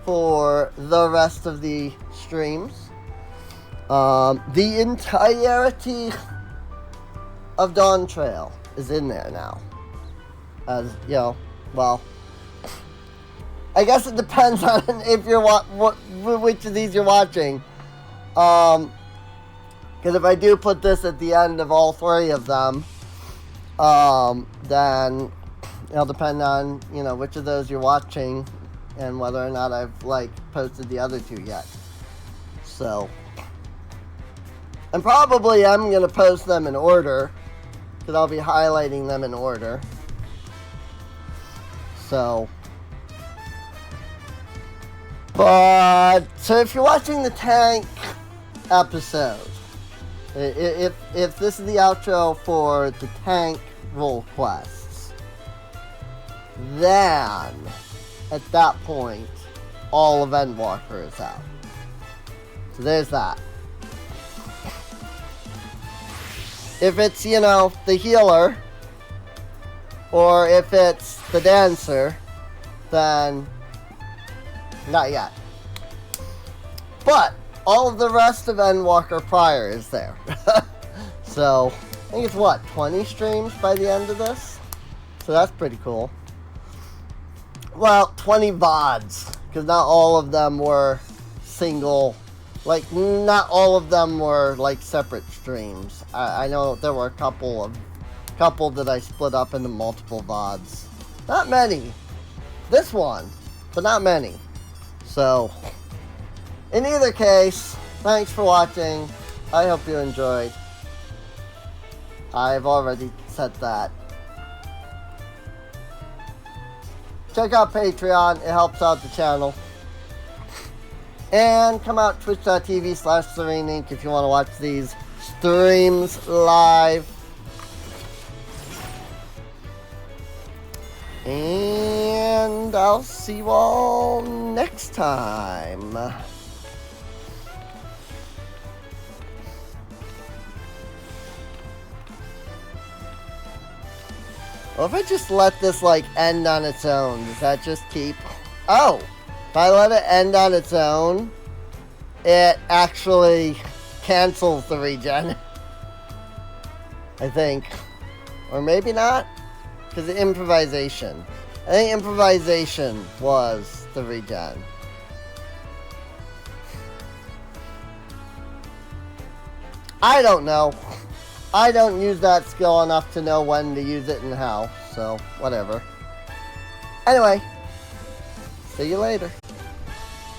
for the rest of the streams. The entirety of Dawntrail is in there now. As, you know, well, I guess it depends on if you're which of these you're watching. Because if I do put this at the end of all 3 of them, then it'll depend on, you know, which of those you're watching and whether or not I've, like, posted the other 2 yet. So, and probably I'm going to post them in order, because I'll be highlighting them in order. So, but, so if you're watching the tank episode, if this is the outro for the tank role quests, then at that point, all of Endwalker is out. So there's that. If it's, you know, the healer, or if it's the dancer, then not yet. But all of the rest of Endwalker prior is there. So, I think it's what, 20 streams by the end of this? So that's pretty cool. Well, 20 VODs, because not all of them were single, like, not all of them were, like, separate streams. I know there were a couple that I split up into multiple VODs. Not many. This one, but not many. So, in either case, thanks for watching. I hope you enjoyed. I've already said that. Check out Patreon. It helps out the channel. And come out twitch.tv/SereneInc if you want to watch these streams live. And I'll see you all next time. Well, if I just let this, like, end on its own, does that just keep... Oh! If I let it end on its own, it actually cancels the regen. I think. Or maybe not? Because the improvisation. I think improvisation was the regen. I don't know. I don't use that skill enough to know when to use it and how, so whatever. Anyway, see you later.